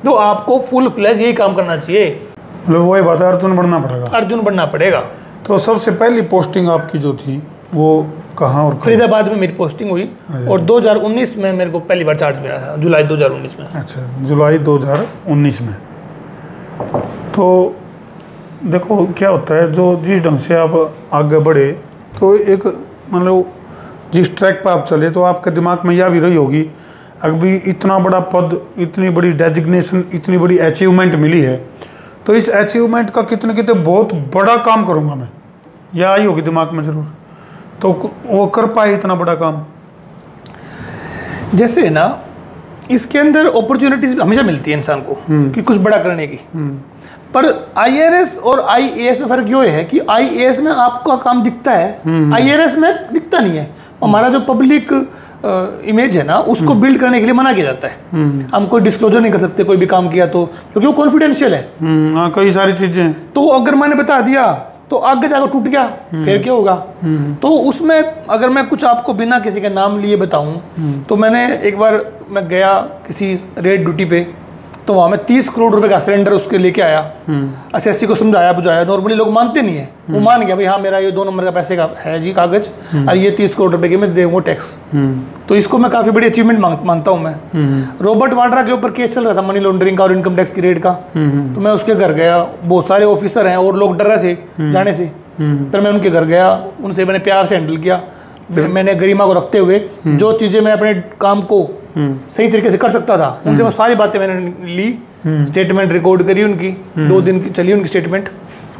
तो आपको फुल फ्लैश यही काम करना चाहिए। मतलब वही बात है, अर्जुन बनना पड़ेगा। तो सबसे पहली पोस्टिंग आपकी जो थी वो कहाँ और फरीदाबाद में मेरी पोस्टिंग हुई, और 2019 में मेरे को पहली बार चार्ज मिला था, जुलाई 2019 में। अच्छा, जुलाई 2019 में। तो देखो क्या होता है, जो जिस ढंग से आप आगे बढ़े, तो एक मतलब जिस ट्रैक पर आप चले, तो आपके दिमाग में यह भी रही होगी, अभी इतना बड़ा पद, इतनी बड़ी डेजिग्नेशन, इतनी बड़ी अचीवमेंट मिली है, तो इस अचीवमेंट का कितने कितने बहुत बड़ा काम करूँगा मैं, यह आई होगी दिमाग में जरूर। तो वो कर पाए इतना बड़ा काम। जैसे ना इसके अंदर अपॉर्चुनिटीज हमेशा मिलती है इंसान को कि कुछ बड़ा करने की, पर आईआरएस और आईएएस में फर्क ये है कि आईएएस में आपका काम दिखता है, आईआरएस में दिखता नहीं है। हमारा जो पब्लिक इमेज है ना, उसको बिल्ड करने के लिए मना किया जाता है। हम कोई डिस्क्लोजर नहीं कर सकते कोई भी काम किया तो, क्योंकि वो कॉन्फिडेंशियल है। कई सारी चीजें। तो अगर मैंने बता दिया तो आगे जाकर टूट गया, फिर क्या होगा। तो उसमें अगर मैं कुछ आपको बिना किसी के नाम लिए बताऊं, तो मैंने एक बार मैं गया किसी रेड ड्यूटी पे, तो वहाँ मैं 30 करोड़ रुपए का सिलेंडर उसके लेके आया। एसएससी को समझाया बुझाया, नॉर्मली लोग मानते नहीं है, वो मान गया भाई हाँ मेरा ये 2 नंबर का पैसे का है जी कागज, और ये 30 करोड़ रुपए की मैं दूंगा टैक्स। तो इसको मैं काफ़ी बड़ी अचीवमेंट मानता हूँ मैं। रॉबर्ट वाड्रा के ऊपर केस चल रहा था मनी लॉन्ड्रिंग का और इनकम टैक्स की रेड का, तो मैं उसके घर गया, बहुत सारे ऑफिसर हैं और लोग डर रहे थे जाने से, फिर मैं उनके घर गया, उनसे मैंने प्यार से हैंडल किया, मैंने गरिमा को रखते हुए जो चीज़ें मैं अपने काम को सही तरीके से कर सकता था उनसे वो सारी बातें मैंने ली, स्टेटमेंट रिकॉर्ड करी उनकी, 2 दिन की चली उनकी स्टेटमेंट,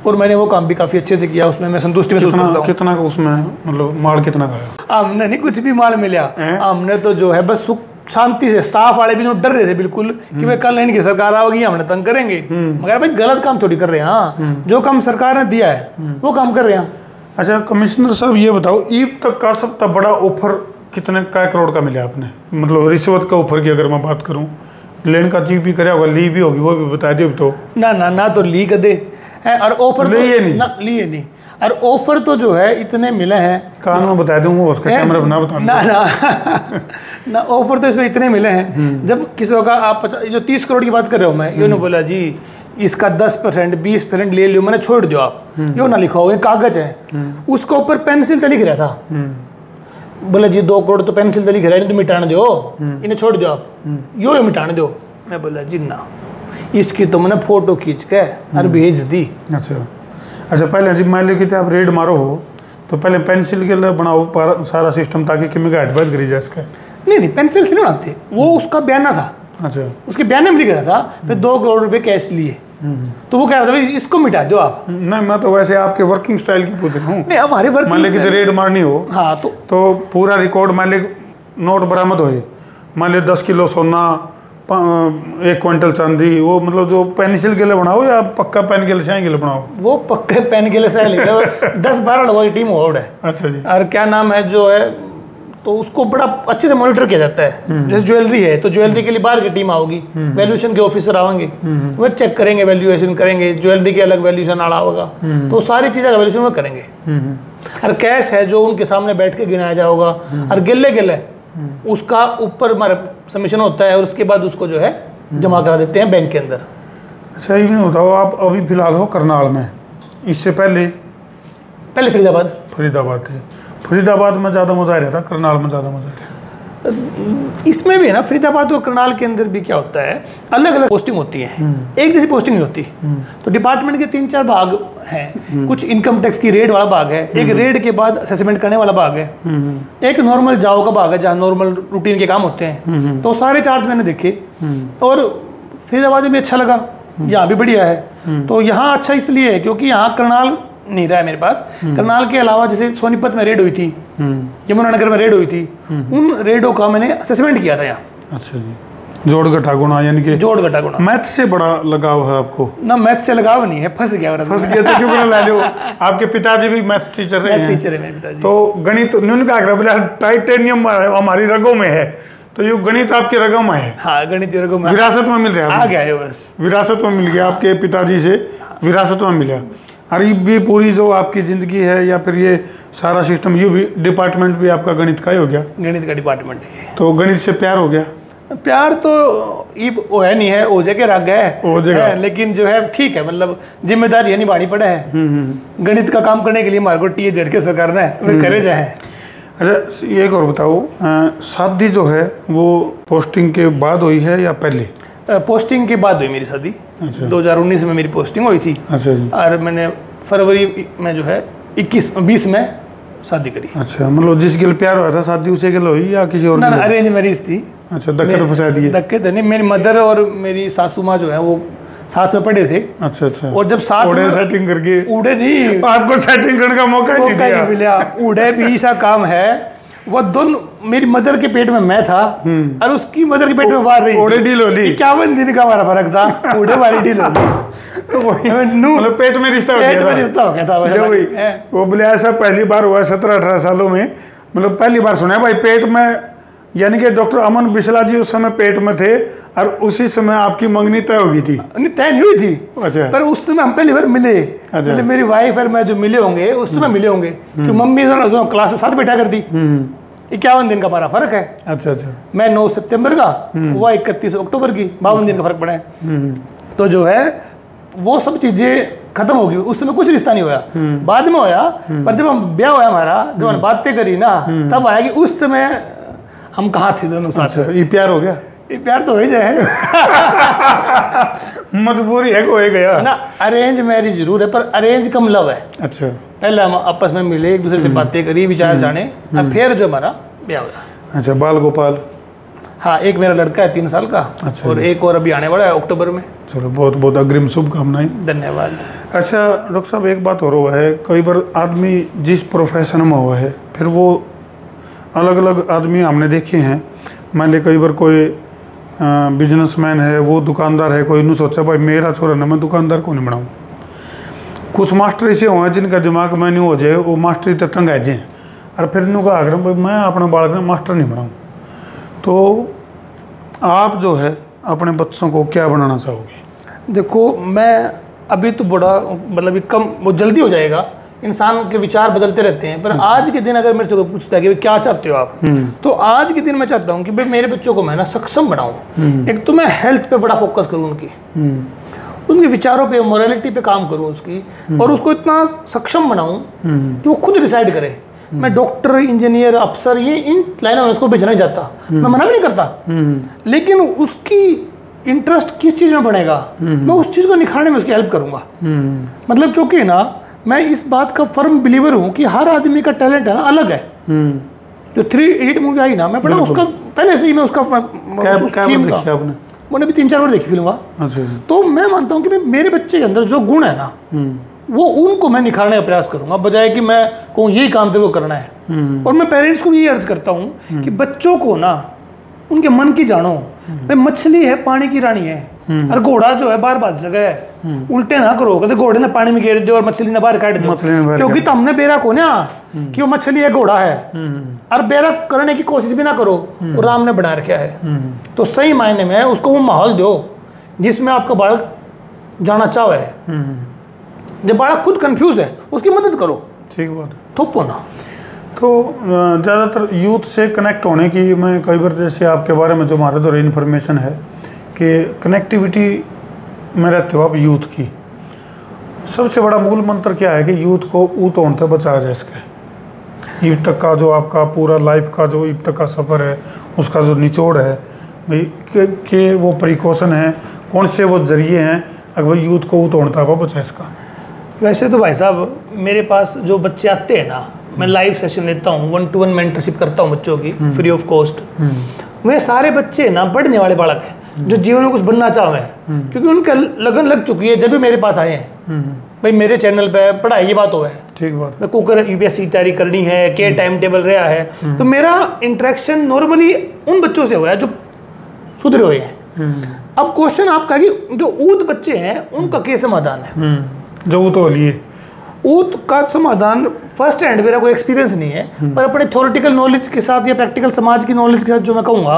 और मैंने वो काम भी काफ़ी अच्छे से किया, उसमें मैं संतुष्टि महसूस करता हूँ। कितना उसमें मतलब माल कितना का? हमने नहीं कुछ भी माल मिला, हमने तो जो है बस सुख शांति से, स्टाफ वाले भी जो डर रहे थे बिल्कुल कि भाई कल इनकी सरकार आओगी हमने तंग करेंगे, मगर भाई गलत काम थोड़ी कर रहे हैं, हाँ जो काम सरकार ने दिया है वो काम कर रहे हैं। अच्छा कमिश्नर साहब ये बताओ, ईद तक का सबसे बड़ा ऑफर कितने काय करोड़ का मिला आपने? मतलब रिश्वत का ऑफर की अगर मैं बात करूं, लेन का चीज भी करे होगा, ली भी होगी, वो भी बता दियो तो। ना तो ली कदे है, और ऑफर लिए नहीं, ना लिए नहीं, और ऑफर तो जो है इतने मिले हैं, कान में बता दूंगा उसका कैमरा बना बता ना ऑफर तो इसमें इतने मिले हैं। जब किसी का आप जो 30 करोड़ की बात कर रहे हो, मैं ये नहीं बोला जी इसका 10% 20% ले लियो, मैंने छोड़ दियो आप, यो ना लिखा हो, ये कागज है, उसके ऊपर पेंसिल तो लिख रहा था, बोले जी 2 करोड़ तो पेंसिल तो लिख रहा है, नहीं तो मिटाने दो, इन्हें छोड़ दो आप, यो मिटाने दो। मैं बोला जी ना, इसकी तो मैंने फोटो खींच के और भेज दी। अच्छा पहले जी मान लो कि आप रेड मारो हो तो पहले पेंसिल के लिए बनाओ सारा सिस्टम, ताकि किमी का हटवाद करी जाए इसका। नहीं पेंसिल से नहीं बनाते, वो उसका बयाना था। अच्छा, उसके बयान में लिख रहा था फिर 2 करोड़ रुपए कैश लिए, तो वो कह रहा था भाई इसको मिटा दो आप। नहीं मैं तो वैसे आपके वर्किंग स्टाइल की पूछ रहा हूँ। नहीं हमारे वर्किंग मान ली रेड मारनी हो, हाँ तो पूरा रिकॉर्ड मान ली नोट बरामद हो, मान ली 10 किलो सोना, 1 क्विंटल चांदी, वो मतलब जो पेंसिल के लिए बनाओ या पक्का पेन के लिए स्याही के लिए बनाओ? वो पक्के पेन के लिए स्याही लिख रहे 10-12 लोगों की टीम होल्ड है। अच्छा जी। और क्या नाम है जो है, तो उसको बड़ा अच्छे से मॉनिटर किया जाता है। जैसे ज्वेलरी है तो ज्वेलरी के लिए बाहर की टीम आओगी, वैल्यूएशन के ऑफिसर आएंगे, वो चेक करेंगे, वैल्यूएशन करेंगे, ज्वेलरी के अलग वैल्यूएशन आड़ा होगा, तो सारी चीज़ें का वैल्यूएशन वो करेंगे। और कैश है जो उनके सामने बैठ के गिनाया जाएगा, और गिले उसका ऊपर हमारा सबमिशन होता है, और उसके बाद उसको जो है जमा करा देते हैं बैंक के अंदर। सही नहीं होता हो, आप अभी फिलहाल हो करनाल में, इससे पहले फरीदाबाद थे। फरीदाबाद में ज़्यादा मज़ा आ रहा था, करनाल में ज़्यादा मज़ा आ रहा? इसमें भी है ना, फरीदाबाद और करनाल के अंदर भी क्या होता है, अलग अलग पोस्टिंग होती है, एक जैसी पोस्टिंग नहीं होती। तो डिपार्टमेंट के 3-4 भाग हैं, कुछ इनकम टैक्स की रेड वाला भाग है, एक रेड के बाद असेसमेंट करने वाला भाग है, एक नॉर्मल जाओ का भाग है जहाँ नॉर्मल रूटीन के काम होते हैं। तो सारे चार्ज मैंने देखे, और फरीदाबाद में अच्छा लगा, यहाँ भी बढ़िया है। तो यहाँ अच्छा इसलिए है क्योंकि यहाँ करनाल नहीं रहा है मेरे पास। करनाल के अलावा जैसे सोनीपत में रेड हुई थी, यमुनानगर में रेड हुई थी, उन रेडों का मैंने असेसमेंट किया था यहाँ। अच्छा जी। जोड़ घटा गुणा, यानी कि जोड़ घटा गुणा। मैथ से बड़ा लगाव है आपको? ना मैथ से लगाव नहीं है, फंस गया तो क्यों बना ला लो? आपके पिताजी भी मैथ टीचर रहे हैं? टीचर है मेरे पिताजी। तो गणित न्यून का बोला टाइटेनियम हमारी रगों में है, तो ये गणित आपके रगों में है? हाँ गणित रगों में, विरासत में मिल रहा है, आ गया है बस, विरासत में मिल गया, आपके पिताजी से विरासत में मिला। अरे ये पूरी जो आपकी ज़िंदगी है या फिर ये सारा सिस्टम, ये भी डिपार्टमेंट भी आपका गणित का ही हो गया? गणित का डिपार्टमेंट है। तो गणित से प्यार हो गया? प्यार तो ये वो है नहीं है, ओझे के रग है, लेकिन जो है ठीक है, मतलब जिम्मेदारी यानी भारी पड़ा है। गणित का काम करने के लिए हमारे को टी दे के सरकार ने वे करे जाए। अच्छा एक और बताओ, शादी जो है वो पोस्टिंग के बाद हुई है या पहले? पोस्टिंग के बाद हुई मेरी शादी। अच्छा। 2019 में मेरी पोस्टिंग हुई थी। अच्छा जी। और मैंने फरवरी में जो है 20 में शादी करी। अच्छा, मतलब जिसके लिए प्यार हुआ था शादी उसे के लिए हुई या किसी और? ना अरेंज मैरिज थी। अच्छा, धक्के तो फंसा दिए? धक्के तो नहीं, मेरी मदर और मेरी सासू माँ जो है वो साथ में पढ़े थे। अच्छा। और जब साथ में सेटिंग करके? उड़े नहीं, आपको सेटिंग करने का मौका ही नहीं मिला। उड़े भी ऐसा काम है, वो दोनों, मेरी मदर के पेट में मैं था और उसकी मदर के पेट में बाहर रही। उड़े डील होली 51 दिन का हमारा फर्क था, उड़े वाली डील होली। मतलब पेट में रिश्ता हो गया था। वो बोले ऐसा पहली बार हुआ 17-18 सालों में, मतलब पहली बार सुना भाई पेट में यानी कि डॉक्टर अमन बिस्ला जी उस समय पेट में थे और उसी समय आपकी मंगनी तय हो गई थी? नहीं, तय नहीं हुई थी। अच्छा। पर उस समय हम पहली बार मिले। अच्छा। मतलब मेरी वाइफ और मैं जो मिले होंगे उस समय मिले होंगे, क्योंकि मम्मी दोनों क्लास में साथ बैठा करती। 51 दिन का हमारा फर्क है। अच्छा अच्छा। मैं 9 सितंबर का, वो 31 अक्टूबर की, 52 दिन का फर्क पड़ा है। तो जो है वो सब चीजें खत्म हो गई। उस समय कुछ रिश्ता नहीं होया, बाद में होया। पर जब हम ब्याह हुआ हमारा, जब हमने बातें करी ना, तब आया कि उस समय हम कहाँ थे दोनों साथ। ये प्यार हो गया? ये प्यार तो हो ही जाए। मजबूरी है, हो गया ना। अरेंज मैरिज जरूर है, पर अरेंज कम लव है। अच्छा। पहले हम आपस में मिले, एक दूसरे से बातें करी, विचार जाने, अब फिर जो हमारा ब्याह हुआ। अच्छा। बाल गोपाल? हाँ, एक मेरा लड़का है 3 साल का। अच्छा। और एक और अभी आने वाला है अक्टूबर में। चलो, बहुत बहुत अग्रिम शुभकामनाएं। धन्यवाद। अच्छा डॉक्टर साहब, एक बात और हुआ है, कई बार आदमी जिस प्रोफेशन में हुआ है, फिर वो अलग अलग आदमी हमने देखे हैं। मान ली कई बार कोई बिजनेसमैन है, वो दुकानदार है, कोई नहीं सोचा भाई मेरा छोरा ना मैं दुकानदार को नहीं बनाऊँ। कुछ मास्टर ऐसे हुए जिनका दिमाग में नहीं हो जाए, वो मास्टरी तक तंग आ जाए, और फिर इनको आग्रह भाई मैं अपने बालक ने मास्टर नहीं बनाऊँ। तो आप जो है अपने बच्चों को क्या बनाना चाहोगे? देखो, मैं अभी तो बड़ा मतलब कम, वो जल्दी हो जाएगा, इंसान के विचार बदलते रहते हैं। पर आज के दिन अगर मेरे से कोई पूछता है कि क्या चाहते हो आप, तो आज के दिन मैं चाहता हूँ कि भाई मेरे बच्चों को मैं ना सक्षम बनाऊँ। एक तो मैं हेल्थ पे बड़ा फोकस करूँ, उनके विचारों पे, मोरालिटी पे काम करूँ उसकी, और उसको इतना सक्षम बनाऊँ कि वो खुद डिसाइड करे। मैं डॉक्टर, इंजीनियर, अफसर, ये इन लाइनों में उसको भेजना ही चाहता, मैं मना भी नहीं करता, लेकिन उसकी इंटरेस्ट किस चीज़ में बढ़ेगा, मैं उस चीज़ को निखारने में उसकी हेल्प करूँगा। मतलब क्योंकि ना मैं इस बात का फर्म बिलीवर हूँ कि हर आदमी का टैलेंट है ना, अलग है। जो 3 इडियट मूवी आई ना, मैं पढ़ा उसका पहले से ही मैं उसका मैंने भी 3-4 बार देखी फिल्म। तो मैं मानता हूँ कि मेरे बच्चे के अंदर जो गुण है ना, वो उनको मैं निखारने का प्रयास करूंगा, बजाय कि मैं कहूँ यही काम तेरे को करना है। और मैं पेरेंट्स को भी ये अर्ज करता हूँ कि बच्चों को ना उनके मन की जानो। भाई मछली है पानी की रानी है, और घोड़ा जो है बार बार जगह है। उल्टे ना करो, कहते घोड़े ने पानी में गिर दो और मछली ने बाहर काट दो, क्योंकि तुमने बेरा को ना कि वो मछली है घोड़ा है, और बेरा करने की कोशिश भी ना करो, वो राम ने बना रखा है। तो सही मायने में उसको वो माहौल दो जिसमें आपका बालक जाना चाहे है। जब बालक खुद कंफ्यूज है उसकी मदद करो। ठीक बात है, थोपो ना। तो ज़्यादातर यूथ से कनेक्ट होने की, मैं कई बार जैसे आपके बारे में जो हमारे द्वारा इन्फॉर्मेशन है कि कनेक्टिविटी में रहते हो आप यूथ की, सबसे बड़ा मूल मंत्र क्या है कि यूथ को ऊत होने से बचाया जाए। इसके अब तक का जो आपका पूरा लाइफ का जो अब तक का सफ़र है, उसका जो निचोड़ है भाई के वो प्रिकॉशन है, कौन से वो जरिए हैं अगर भाई यूथ को ऊत होने तक बचाए इसका? वैसे तो भाई साहब मेरे पास जो बच्चे आते हैं ना, मैं लाइव सेशन लेता हूँ, 1-to-1 मेंटरशिप करता हूँ बच्चों की फ्री ऑफ कॉस्ट। वे सारे बच्चे ना बढ़ने वाले बालक हैं जो जीवन में कुछ बनना चाहे हैं, क्योंकि उनका लगन लग चुकी है जब भी मेरे पास आए हैं। भाई मेरे चैनल पे पढ़ाई की बात हो है, ठीक बात, मैं कुकर यूपीएससी तैयारी करनी है, के टाइम टेबल रहा है, तो मेरा इंटरेक्शन नॉर्मली उन बच्चों से हुआ है जो सुधरे हुए हैं। अब क्वेश्चन आपका कि जो ऊत बच्चे हैं उनका क्या समाधान है? जो ऊत हो लिए, ऊत का समाधान फर्स्ट हैंड मेरा कोई एक्सपीरियंस नहीं है, पर अपने थ्योरेटिकल नॉलेज के साथ या प्रैक्टिकल समाज की नॉलेज के साथ जो मैं कहूँगा,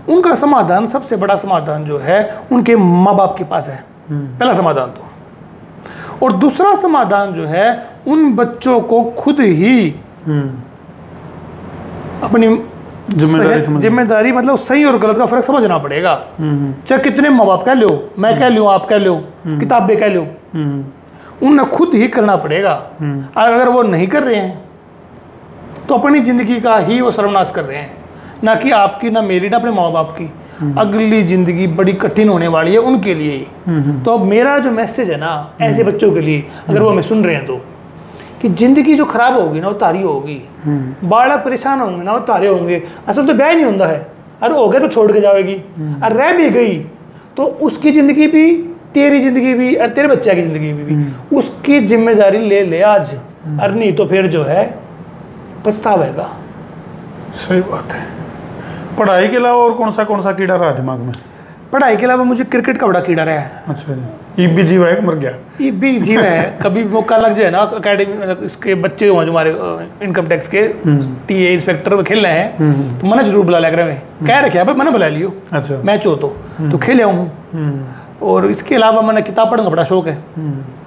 उनका समाधान, सबसे बड़ा समाधान जो है उनके माँ बाप के पास है, पहला समाधान तो। और दूसरा समाधान जो है उन बच्चों को खुद ही अपनी जिम्मेदारी, मतलब सही और गलत का फर्क समझना पड़ेगा। चाहे कितने माँ बाप कह लो, मैं कह लूँ, आप कह लो, किताबें कह लो, उन्हें खुद ही करना पड़ेगा। और अगर वो नहीं कर रहे हैं तो अपनी ज़िंदगी का ही वो सर्वनाश कर रहे हैं, ना कि आपकी, ना मेरी, ना अपने माँ बाप की। अगली ज़िंदगी बड़ी कठिन होने वाली है उनके लिए ही। तो अब मेरा जो मैसेज है ना ऐसे बच्चों के लिए, अगर वो हमें सुन रहे हैं, तो कि ज़िंदगी जो खराब होगी ना वो तारी होगी, बालक परेशान होंगे ना वो तारे होंगे। असल तो ब्याह नहीं होता है, अरे हो गया तो छोड़ के जाएगी, और रह भी गई तो उसकी ज़िंदगी भी, तेरी ज़िंदगी भी, और तेरे बच्चे की ज़िंदगी भी उसकी जिम्मेदारी ले ले आज, और नहीं तो फिर जो है पछतावेगा। सही बात है। पढ़ाई के अलावा और कौन सा कीड़ा रहा दिमाग में? पढ़ाई के अलावा मुझे क्रिकेट का बड़ा कीड़ा रहा है। अच्छा जी। भी जीवा है कि मर गया? ये भी जीव है, कभी मौका लग जाए ना अकेडमी, मतलब इसके बच्चे हो जो हमारे इनकम टैक्स के टीए इंस्पेक्टर में खेल रहे हैं, तो मैंने जरूर बुला लिया करें, कह रखे भाई मैंने बुला लियो। अच्छा। मैच हो तो खेल आऊँ। और इसके अलावा मैंने किताब पढ़ने का बड़ा शौक है,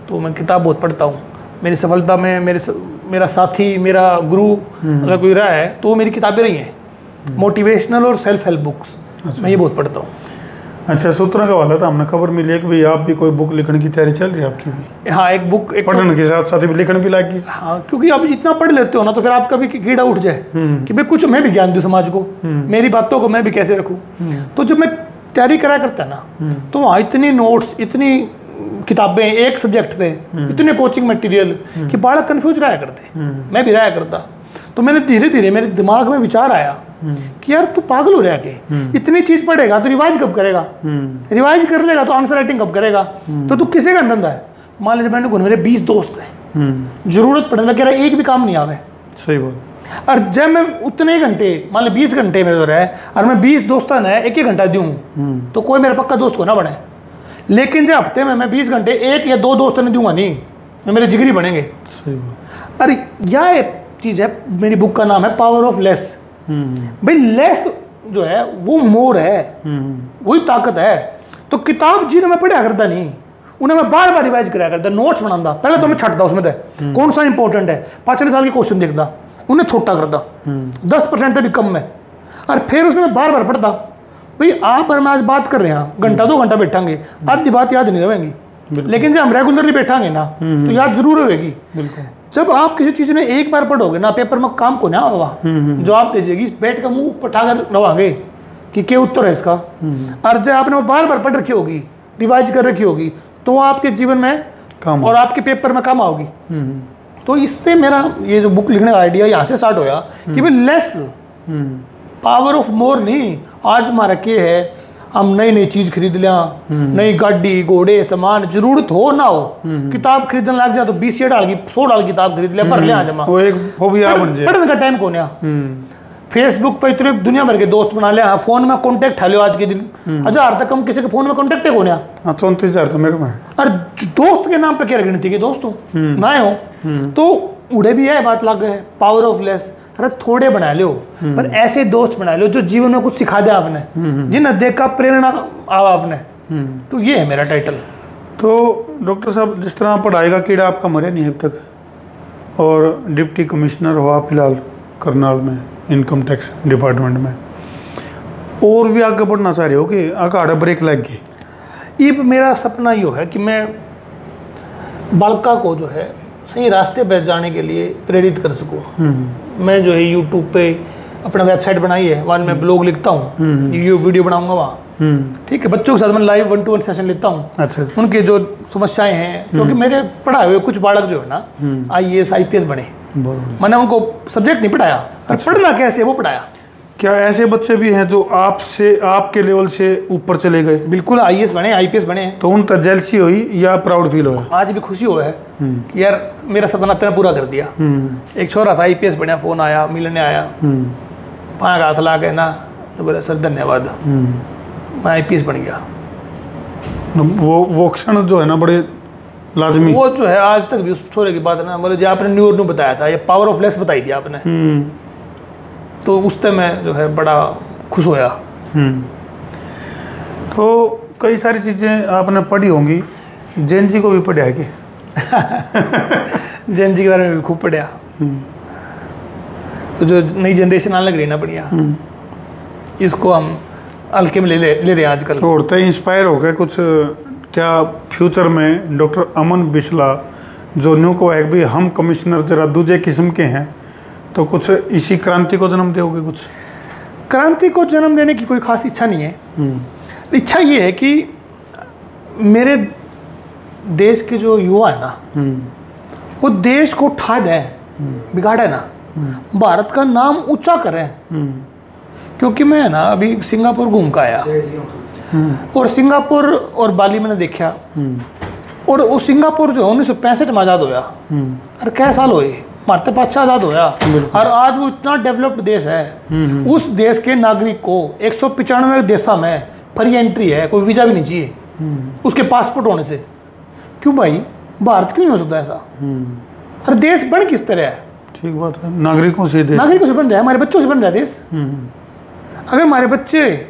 तो मैं किताब बहुत पढ़ता हूँ। मेरी सफलता में मेरा साथी, मेरा गुरु अगर कोई रहा है तो वो मेरी किताबें रही हैं, मोटिवेशनल और सेल्फ हेल्प बुक्स। मैं ये बहुत पढ़ता हूँ। अच्छा, सूत्रों का वाला था, हमने खबर मिली है कि भाई आप भी कोई बुक लिखने की तैयारी चल रही है आपकी भी? हाँ, एक बुक, एक पढ़ने के साथ साथ भी लिखने भी लगी। हाँ, क्योंकि आप जितना पढ़ लेते हो ना तो फिर आपका भी कीड़ा उठ जाए कि भाई कुछ मैं भी ज्ञान दूँ समाज को, मेरी बातों को मैं भी कैसे रखूँ। तो जब मैं तैयारी करा करता ना, तो वहाँ इतनी नोट्स, इतनी किताबें एक सब्जेक्ट पे, इतने कोचिंग मटेरियल कि बालक कंफ्यूज रहा करते, मैं भी रहा करता। तो मैंने धीरे धीरे मेरे दिमाग में विचार आया कि यार तू पागल हो रहा है कि इतनी चीज पढ़ेगा तो रिवाइज कब करेगा, रिवाइज कर लेगा तो आंसर राइटिंग कब करेगा, तो तू किसे का धंधा है। मान लीजिए मैंने मेरे 20 दोस्त हैं, जरूरत पड़े मैं कह रहा एक भी काम नहीं आवे। सही बात। और जब मैं उतने घंटे, मान ली 20 घंटे में रहा है और मैं 20 दोस्तों ने एक घंटा दूँ तो कोई मेरा पक्का दोस्त को ना बने। लेकिन जब हफ्ते में मैं 20 घंटे एक या दो दोस्तों ने दूंगा नहीं, मैं मेरे जिगरी बनेंगे। सही बात। अरे यह चीज़ है, मेरी बुक का नाम है पावर ऑफ लेस। भाई लेस जो है वो मोर है, वही ताकत है। तो किताब जिन्हें मैं पढ़ा करता नहीं, उन्हें मैं बार बार रिवाइज कराया करता, नोट्स बनाता। पहले तो मैं छटता उसमें थे कौन सा इंपॉर्टेंट है, 5 साल के क्वेश्चन देखता, उन्हें छोटा करता, 10% से भी कम में, और फिर उसमें मैं बार बार पढ़ता। भाई आप और मैं आज बात कर रहे हैं, घंटा 2 घंटा बैठांगे, आधी बात याद नहीं रहेंगी, लेकिन जब हम रेगुलरली बैठांगे ना तो याद जरूर होगी। जब आप किसी चीज़ ने एक बार पढ़ोगे ना, पेपर में काम को ना होगा, जो आप दीजिएगी बैठ का मुंह पठाकर रवांगे कि क्या उत्तर है इसका। और जब आपने वो बार बार पढ़ रखी होगी, रिवाइज कर रखी होगी, तो आपके जीवन में काम और आपके पेपर में काम आओगी। तो इससे मेरा ये जो बुक लिखने का आइडिया यहाँ से स्टार्ट होया कि भाई लेस पावर ऑफ मोर नहीं। आज हमारा क्या है, हम नई नई चीज खरीद लिया, नई गाड़ी घोड़े सामान, जरूरत हो ना हो किताब खरीदने लग जाए तो 20 डाल की 100 डाल किताब खरीद लिया, भर लिया जमा, वो एक फोबिया बन जाए। पढ़ने का टाइम कौन है। फेसबुक पे इतने दुनिया भर के दोस्त बना लिया, फोन में कॉन्टेक्ट लो आज के दिन 1000 तक हम किसी के फोन में कॉन्टेक्ट है कौन है। 34,000 तो मेरे में। और दोस्त के नाम पे क्या गिनती के दोस्तों ना हो, तो उड़े भी है बात लग है पावर ऑफ लेस। अरे थोड़े बना लो, पर ऐसे दोस्त बना लो जो जीवन में कुछ सिखा दे आपने, जिन्हें देखा प्रेरणा आवा आपने। तो ये है मेरा टाइटल। तो डॉक्टर साहब, जिस तरह पढ़ाई का कीड़ा आपका मरे नहीं अब तक, और डिप्टी कमिश्नर हुआ फिलहाल करनाल में इनकम टैक्स डिपार्टमेंट में, और भी आगे बढ़ना चाह रहे हो कि आगे ब्रेक लग गई? ये मेरा सपना यो है कि मैं बालका को जो है सही रास्ते पर जाने के लिए प्रेरित कर सकूं। मैं जो है यूट्यूब पे अपना वेबसाइट बनाई है, वहाँ मैं ब्लॉग लिखता हूँ, ये वीडियो बनाऊंगा वहाँ, ठीक है। बच्चों के साथ मैं लाइव 1-to-1 सेशन लेता हूँ। अच्छा। उनके जो समस्याएं हैं, क्योंकि मेरे पढ़ाए हुए कुछ बालक जो है ना IAS IPS बने, मैंने उनको सब्जेक्ट नहीं पढ़ाया, पर पढ़ना कैसे वो पढ़ाया। क्या ऐसे बच्चे भी हैं जो आपसे, आपके लेवल से ऊपर चले गए? बिल्कुल, IAS बने, IPS बने। तो उन पर जेलसी हुई या प्राउड फील हुआ? आज भी खुशी हुआ है कि यार मेरा सपना तेरा पूरा कर दिया। एक छोरा था IPS बना, फोन आया, मिलने आया, 5 हाथ ला के ना, तो बोला सर धन्यवाद, मैं IPS बन गया। वो क्षण जो है ना बड़े लाजमी, वो जो है आज तक भी उस छोरे की बात ना, बोले जो आपने न्यू बताया था, ये पावर ऑफ लेस बताई थी आपने, तो उस टाइम मैं जो है बड़ा खुश होया। तो कई सारी चीज़ें आपने पढ़ी होंगी, जैन जी को भी पढ़ा है कि? जैन जी के बारे में भी खूब पढ़ा। तो जो नई जनरेशन आने लग रही है ना बढ़िया, इसको हम हल्के में ले रहे हैं आजकल। तो उड़ते इंस्पायर हो गए कुछ क्या फ्यूचर में डॉक्टर अमन बिस्ला जो न्यू को है भी हम कमिश्नर जरा दूसरे किस्म के हैं, तो कुछ इसी क्रांति को जन्म दोगे? कुछ क्रांति को जन्म देने की कोई खास इच्छा नहीं है। इच्छा ये है कि मेरे देश के जो युवा है ना, वो देश को ठा जाए, बिगाड़े ना, भारत का नाम ऊंचा करें। क्योंकि मैं ना अभी सिंगापुर घूम कर आया, और सिंगापुर और बाली मैंने देखा, और वो सिंगापुर जो 1965 में आज़ाद होया, और क्या साल हुए भारत 5 आज़ाद होया, और आज वो इतना डेवलप्ड देश है। उस देश के नागरिक को 195 देशों में फ्री एंट्री है, कोई वीज़ा भी नहीं चाहिए उसके पासपोर्ट होने से। क्यों भाई, भारत क्यों नहीं हो सकता ऐसा? अरे देश बन किस तरह है? ठीक बात है, नागरिकों से देश, नागरिकों से बन रहा है, हमारे बच्चों से बन रहा है देश। अगर हमारे बच्चे,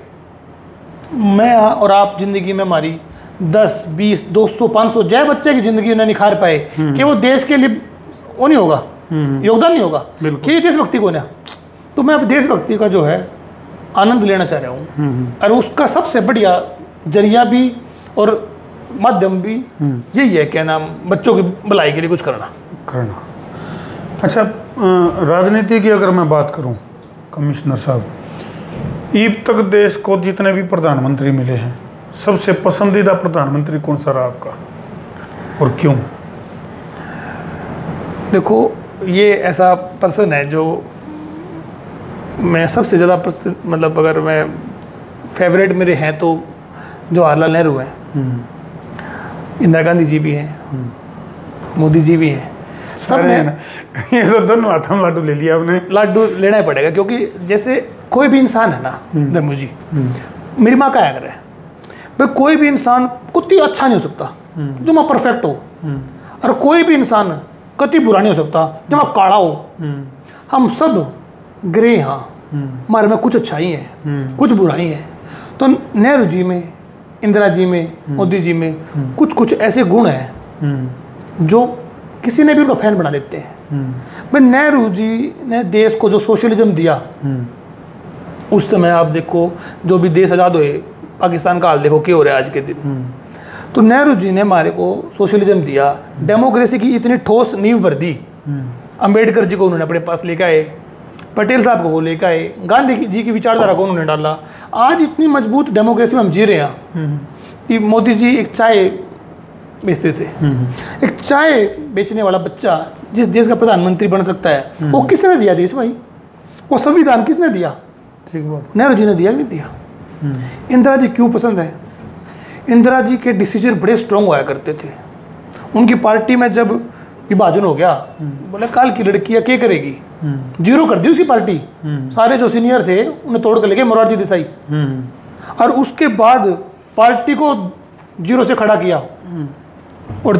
मैं और आप जिंदगी में हमारी 10, 20, 200, 500 जय बच्चे की जिंदगी उन्हें निखार पाए कि वो देश के लिए वो नहीं होगा, योगदान नहीं होगा कि ये देशभक्ति को ना, तो मैं अब देशभक्ति का जो है आनंद लेना चाह रहा हूँ। और उसका सबसे बढ़िया जरिया भी और माध्यम भी यही है, क्या नाम, बच्चों की भलाई के लिए कुछ करना। अच्छा, राजनीति की अगर मैं बात करूं कमिश्नर साहब, ईब तक देश को जितने भी प्रधानमंत्री मिले हैं, सबसे पसंदीदा प्रधानमंत्री कौन सा रहा आपका और क्यों? देखो, ये ऐसा पर्सन है जो मैं सबसे ज़्यादा मतलब अगर मैं फेवरेट मेरे हैं तो जवाहरलाल नेहरू हैं, इंदिरा गांधी जी भी हैं, मोदी जी भी हैं, सब ने। ये तो दोनों हाथों में लाडू ले लिया आपने। लाडू लेना ही पड़ेगा, क्योंकि जैसे कोई भी इंसान है ना धर्मू जी, मेरी माँ का आया है भाई, कोई भी इंसान कुछ अच्छा नहीं हो सकता जो मैं परफेक्ट हो, और कोई भी इंसान कति बुरा नहीं हो सकता जो मैं काला हो। हम सब ग्रे, हाँ, हमारे में कुछ अच्छाई है, कुछ बुराई है। तो नेहरू जी में, इंदिरा जी में, मोदी जी में कुछ कुछ ऐसे गुण हैं जो किसी ने भी उनका फैन बना देते हैं। भाई नेहरू जी ने देश को जो सोशलिज्म दिया, उस समय आप देखो जो भी देश आज़ाद हुए, पाकिस्तान का हाल देखो क्या हो रहा है आज के दिन। तो नेहरू जी ने हमारे को सोशलिज्म दिया, डेमोक्रेसी की इतनी ठोस नींव भर दी। अंबेडकर जी को उन्होंने अपने पास लेकर आए, पटेल साहब को वो लेकर आए, गांधी जी की विचारधारा को उन्होंने डाला। आज इतनी मजबूत डेमोक्रेसी में हम जी रहे हैं कि मोदी जी एक चाय बेचते थे, एक चाय बेचने वाला बच्चा जिस देश का प्रधानमंत्री बन सकता है, वो किसने दिया देश भाई? वो संविधान किसने दिया? ठीक बात, नेहरू जी ने दिया, नहीं दिया। इंदिरा जी क्यों पसंद है? इंदिरा जी के डिसीजन बड़े स्ट्रॉन्ग हुआ करते थे। उनकी पार्टी में जब विभाजन हो गया, बोले काल की लड़की क्या करेगी, जीरो कर दी उसकी पार्टी। सारे जो सीनियर थे उन्हें तोड़ कर लेके मोरारजी देसाई, और उसके बाद पार्टी को जीरो से खड़ा किया और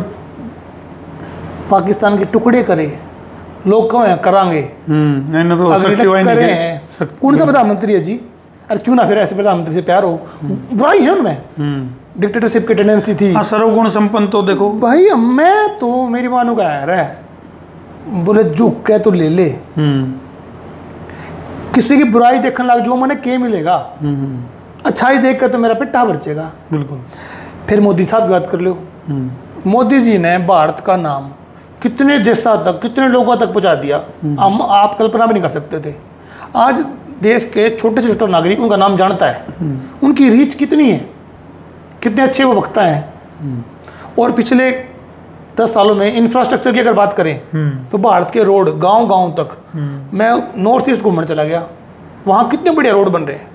पाकिस्तान के टुकड़े करे। लोग कहें करांगे, करे हैं, कौन सा प्रधानमंत्री है जी? अरे क्यों ना फिर ऐसे प्रधानमंत्री से प्यार हो, बुराई है उनमें, डिक्टेटरशिप की टेंडेंसी थी। सर्वगुण संपन्न तो देखो भाई, मैं तो मेरी मानो का यार है, बोले झुक के तो ले ले, किसी की बुराई देखने लग जो मैंने के मिलेगा, अच्छाई देख कर तो मेरा पिट्ठा बरचेगा। बिल्कुल। फिर मोदी साहब की बात कर लो, मोदी जी ने भारत का नाम कितने देशों तक, कितने लोगों तक पहुंचा दिया, हम आप कल्पना भी नहीं कर सकते थे। आज देश के छोटे से छोटा नागरिक उनका नाम जानता है, उनकी रीच कितनी है, कितने अच्छे वो वक्ता हैं। और पिछले 10 सालों में इंफ्रास्ट्रक्चर की अगर बात करें तो भारत के रोड गांव-गांव तक, मैं नॉर्थ ईस्ट घूमने चला गया, वहाँ कितने बढ़िया रोड बन रहे हैं।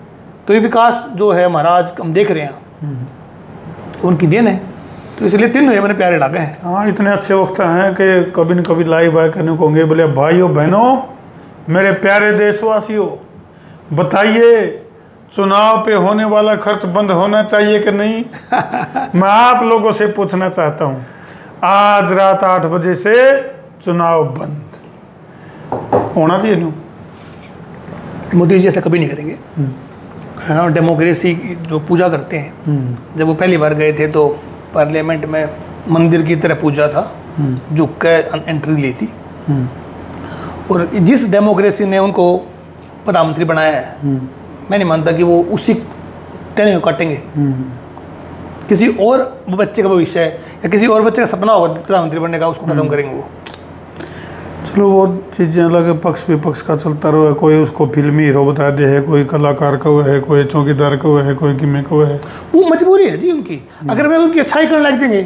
तो ये विकास जो है हमारा आज हम देख रहे हैं, उनकी देन है। तो इसलिए 3 महीने मैंने प्यारे लगे हैं। हाँ, इतने अच्छे वक्ता हैं कि कभी न कभी लाइव आए करने को होंगे, बोले भाइयों बहनों, मेरे प्यारे देशवासियों, बताइए चुनाव पे होने वाला खर्च बंद होना चाहिए कि नहीं? मैं आप लोगों से पूछना चाहता हूँ, आज रात 8 बजे से चुनाव बंद होना चाहिए नहीं? मोदी जी ऐसा कभी नहीं करेंगे। हाँ, डेमोक्रेसी की जो पूजा करते हैं, जब वो पहली बार गए थे तो पार्लियामेंट में मंदिर की तरह पूजा था, झुक कर एंट्री ली थी। और जिस डेमोक्रेसी ने उनको प्रधानमंत्री बनाया है, मैं नहीं मानता कि वो उसी टेने को काटेंगे। किसी और बच्चे का भविष्य है या किसी और बच्चे का सपना होगा प्रधानमंत्री बनने का, उसको खत्म करेंगे वो। चलो, वो चीज़ें अलग, पक्ष विपक्ष का चलता रहा है। कोई उसको फिल्मी हीरो बता दे है, कोई कलाकार का है, कोई चौकीदार का है, कोई किमे का है। वो मजबूरी है जी उनकी। अगर वे उनकी अच्छाई करने लग जाएंगे,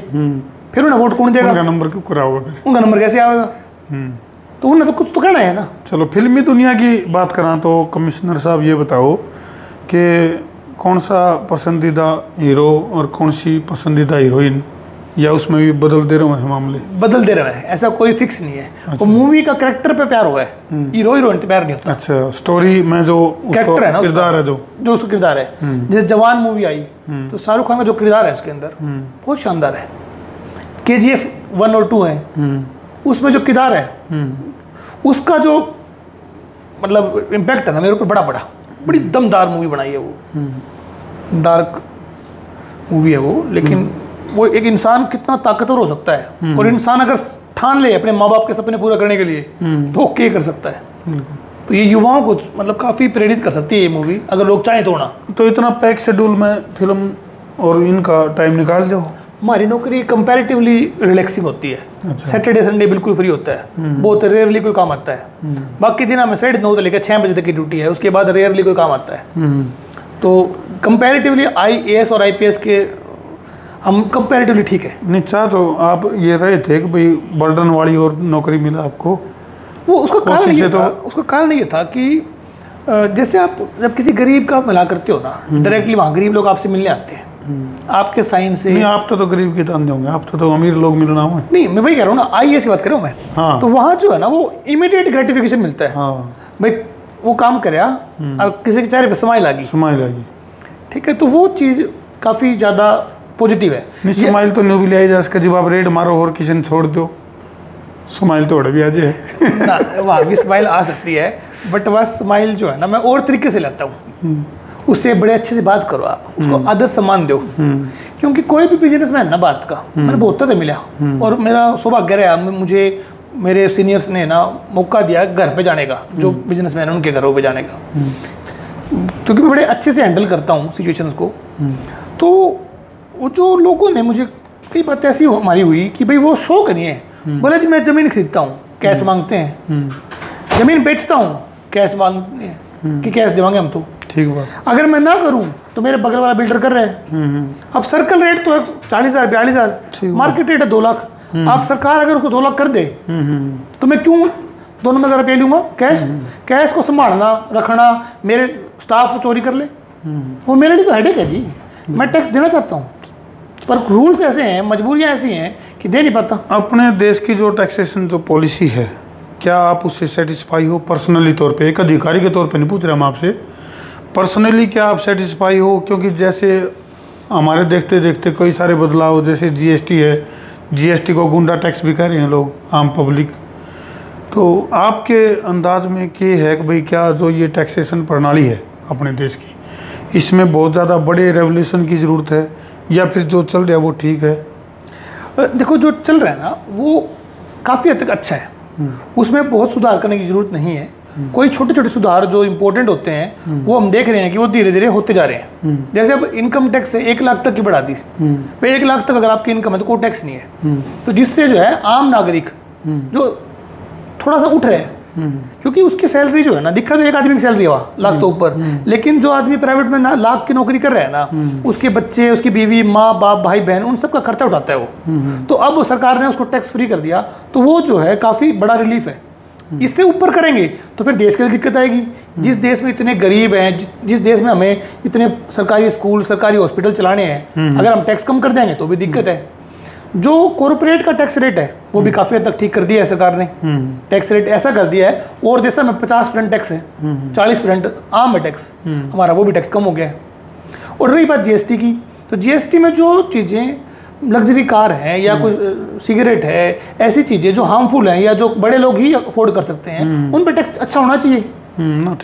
फिर उन्हें वोट कौन देगा? उनका नंबर क्यों करा होगा? उनका नंबर कैसे आएगा? तो उन्हें तो कुछ तो कहना है ना। चलो, फिल्मी दुनिया की बात करा तो कमिश्नर साहब ये बताओ कि कौन सा पसंदीदा हीरो और कौन सी पसंदीदा हीरोइन, या उसमें भी बदल दे रहे हैं मामले? बदल दे रहे हैं, ऐसा कोई फिक्स नहीं है। अच्छा। वो मूवी का कैरेक्टर पे प्यार हुआ है, हीरो हीरोइन पे प्यार नहीं होता। अच्छा, स्टोरी में जो कैरेक्टर है ना, किरदार है, जो उसका किरदार है। जैसे जवान मूवी आई तो शाहरुख खान का जो किरदार है उसके अंदर बहुत शानदार है। KGF 1 और 2 है, उसमें जो किरदार है उसका जो मतलब इम्पैक्ट है ना मेरे ऊपर बड़ा पड़ा। बड़ी दमदार मूवी बनाई है वो, डार्क मूवी है वो, लेकिन वो एक इंसान कितना ताकतवर हो सकता है, और इंसान अगर ठान ले अपने माँ बाप के सपने पूरा करने के लिए तो क्या कर सकता है। तो ये युवाओं को मतलब काफ़ी प्रेरित कर सकती है ये मूवी, अगर लोग चाहें तो ना। तो इतना पैक शेड्यूल में फिल्म और इनका टाइम निकाल दो। हमारी नौकरी कंपैरेटिवली रिलैक्सिंग होती है। सैटरडे संडे बिल्कुल फ्री होता है, बहुत रेयरली कोई काम आता है। बाकी दिन हमें 9:30 से लेकर 6 बजे तक की ड्यूटी है, उसके बाद रेयरली कोई काम आता है। तो कंपैरेटिवली IAS और IPS के हम कंपैरेटिवली ठीक है। नहीं चाह तो आप ये रहे थे कि भाई बर्डन वाली और नौकरी मिला आपको, वो उसका कारण ये था, उसका कारण ये था कि जैसे आप जब किसी गरीब का भला करते हो ना, डायरेक्टली वहाँ गरीब लोग आपसे मिलने आते हैं आपके साइन से। नहीं आप तो गरीब के दान होंगे, आप तो अमीर लोग मिलना हो। नहीं मैं वही कह रहा हूँ ना, IAS की बात कर रहा हूँ मैं। हाँ। तो वहाँ जो है ना वो इमीडिएट ग्रेटिफिकेशन मिलता है। हाँ। भाई वो काम करे और किसी के चेहरे पे स्माइल आ गई, ठीक है, तो वो चीज़ काफ़ी ज़्यादा पॉजिटिव है। नहीं स्माइल तो न्यू भी ले जा इसका, जब आप रेड मारो और किसी ने छोड़ दो स्माइल तो भी आ जाए ना, वहाँ भी स्माइल आ सकती है, बट वह स्माइल जो है ना मैं और तरीके से लेता हूँ। उससे बड़े अच्छे से बात करो, आप उसको आदर सम्मान दो, क्योंकि कोई भी बिजनेसमैन ना बात का मैंने बहुत तरह मिला, और मेरा सौभाग्य रहा मुझे मेरे सीनियर्स ने ना मौका दिया घर पे जाने का, जो बिजनेसमैन है उनके घरों पे जाने का, क्योंकि मैं बड़े अच्छे से हैंडल करता हूँ सिचुएशंस को। तो वो जो लोगों ने मुझे कई बात ऐसी हमारी हुई कि भाई वो शौक नहीं है, बोले जी मैं ज़मीन खरीदता हूँ कैश मांगते हैं, ज़मीन बेचता हूँ कैश मांगते हैं कि कैश देवांगे हम तो ठीक बात। अगर मैं ना करूं तो मेरे बगल वाला बिल्डर कर रहे हैं। अब सर्कल रेट तो 40,000 42,000, मार्केट रेट है 2 लाख। आप सरकार अगर उसको 2 लाख कर दे तो मैं क्यों दोनों में रुपये लूँगा कैश? कैश को संभालना रखना, मेरे स्टाफ चोरी कर ले, वो मेरे लिए तो हेडेक है जी। मैं टैक्स देना चाहता हूँ पर रूल्स ऐसे हैं, मजबूरियाँ ऐसी हैं कि दे नहीं पाता। अपने देश की जो टैक्सेशन जो पॉलिसी है, क्या आप उससे सेटिस्फाई हो पर्सनली तौर पे? एक अधिकारी के तौर पे नहीं पूछ रहा हम आपसे, पर्सनली क्या आप सेटिस्फाई हो? क्योंकि जैसे हमारे देखते देखते कई सारे बदलाव, जैसे GST है, GST को गुंडा टैक्स भी कह रहे हैं लोग, आम पब्लिक। तो आपके अंदाज में क्या है कि भाई क्या जो ये टैक्सेशन प्रणाली है अपने देश की, इसमें बहुत ज़्यादा बड़े रेवोल्यूशन की ज़रूरत है, या फिर जो चल रहा है वो ठीक है? देखो जो चल रहा है ना वो काफ़ी हद तक अच्छा है, उसमें बहुत सुधार करने की ज़रूरत नहीं है। कोई छोटे छोटे सुधार जो इम्पोर्टेंट होते हैं वो हम देख रहे हैं कि वो धीरे धीरे होते जा रहे हैं। जैसे अब इनकम टैक्स है 1 लाख तक की बढ़ा दी, भाई 1 लाख तक अगर आपकी इनकम है तो कोई टैक्स नहीं है, तो जिससे जो है आम नागरिक जो थोड़ा सा उठ रहे हैं, क्योंकि उसकी सैलरी जो है ना, दिखा तो एक आदमी की सैलरी हुआ लाख तो ऊपर, लेकिन जो आदमी प्राइवेट में ना लाख की नौकरी कर रहा है ना, उसके बच्चे, उसकी बीवी, माँ बाप, भाई बहन, उन सब का खर्चा उठाता है वो। तो अब सरकार ने उसको टैक्स फ्री कर दिया, तो वो जो है काफ़ी बड़ा रिलीफ है। इससे ऊपर करेंगे तो फिर देश के लिए दिक्कत आएगी। जिस देश में इतने गरीब हैं, जिस देश में हमें इतने सरकारी स्कूल, सरकारी हॉस्पिटल चलाने हैं, अगर हम टैक्स कम कर देंगे तो भी दिक्कत है। जो कॉर्पोरेट का टैक्स रेट है वो भी काफ़ी हद तक ठीक कर दिया है सरकार ने। टैक्स रेट ऐसा कर दिया है, और देश में 50% टैक्स है, 40% आम है टैक्स, हमारा वो भी टैक्स कम हो गया है। और रही बात GST की, तो GST में जो चीज़ें लग्जरी कार हैं या कोई सिगरेट है, ऐसी चीज़ें जो हार्मफुल हैं या जो बड़े लोग ही अफोर्ड कर सकते हैं, उन पर टैक्स अच्छा होना चाहिए।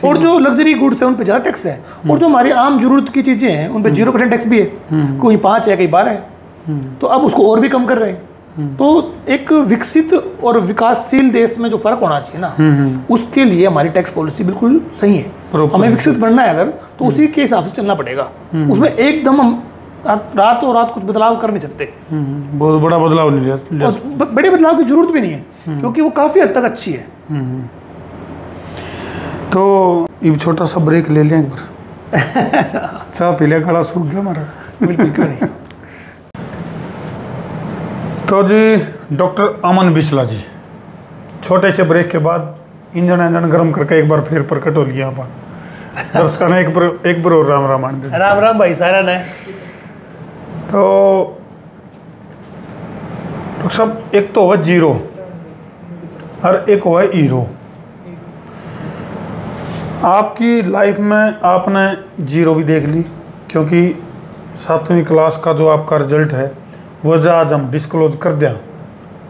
और जो लग्जरी गुड्स है उन पर ज़्यादा टैक्स है, और जो हमारी आम जरूरत की चीज़ें हैं उन पर 0% टैक्स भी है, कोई 5 है कहीं 12 है, तो अब उसको और भी कम कर रहे हैं। तो एक विकसित और विकासशील देश में जो फ़र्क होना चाहिए ना, उसके लिए हमारी टैक्स पॉलिसी बिल्कुल सही है। हमें विकसित बनना है अगर, तो उसी के हिसाब से चलना पड़ेगा। उसमें एकदम हम रातों रात कुछ बदलाव कर नहीं सकते, बहुत बड़ा बदलाव नहीं लिया, और बड़े बदलाव की जरूरत भी नहीं है, क्योंकि वो काफ़ी हद तक अच्छी है। तो ये छोटा सा ब्रेक ले लें एक बार, चाय पी लिया, गला सूख गया हमारा। बिल्कुल क्यों नहीं। तो जी डॉक्टर अमन बिचला जी, छोटे से ब्रेक के बाद इंजन गर्म करके एक बार फिर प्रकट हो लिया अपन दर्शकों ने एक बार और राम राम आन दे। राम राम भाई सारा ने। तो डॉक्टर साहब, एक तो है जीरो और एक है हीरो। आपकी लाइफ में आपने जीरो भी देख ली, क्योंकि 7वीं क्लास का जो आपका रिजल्ट है वजह आज हम डिस्क्लोज कर दें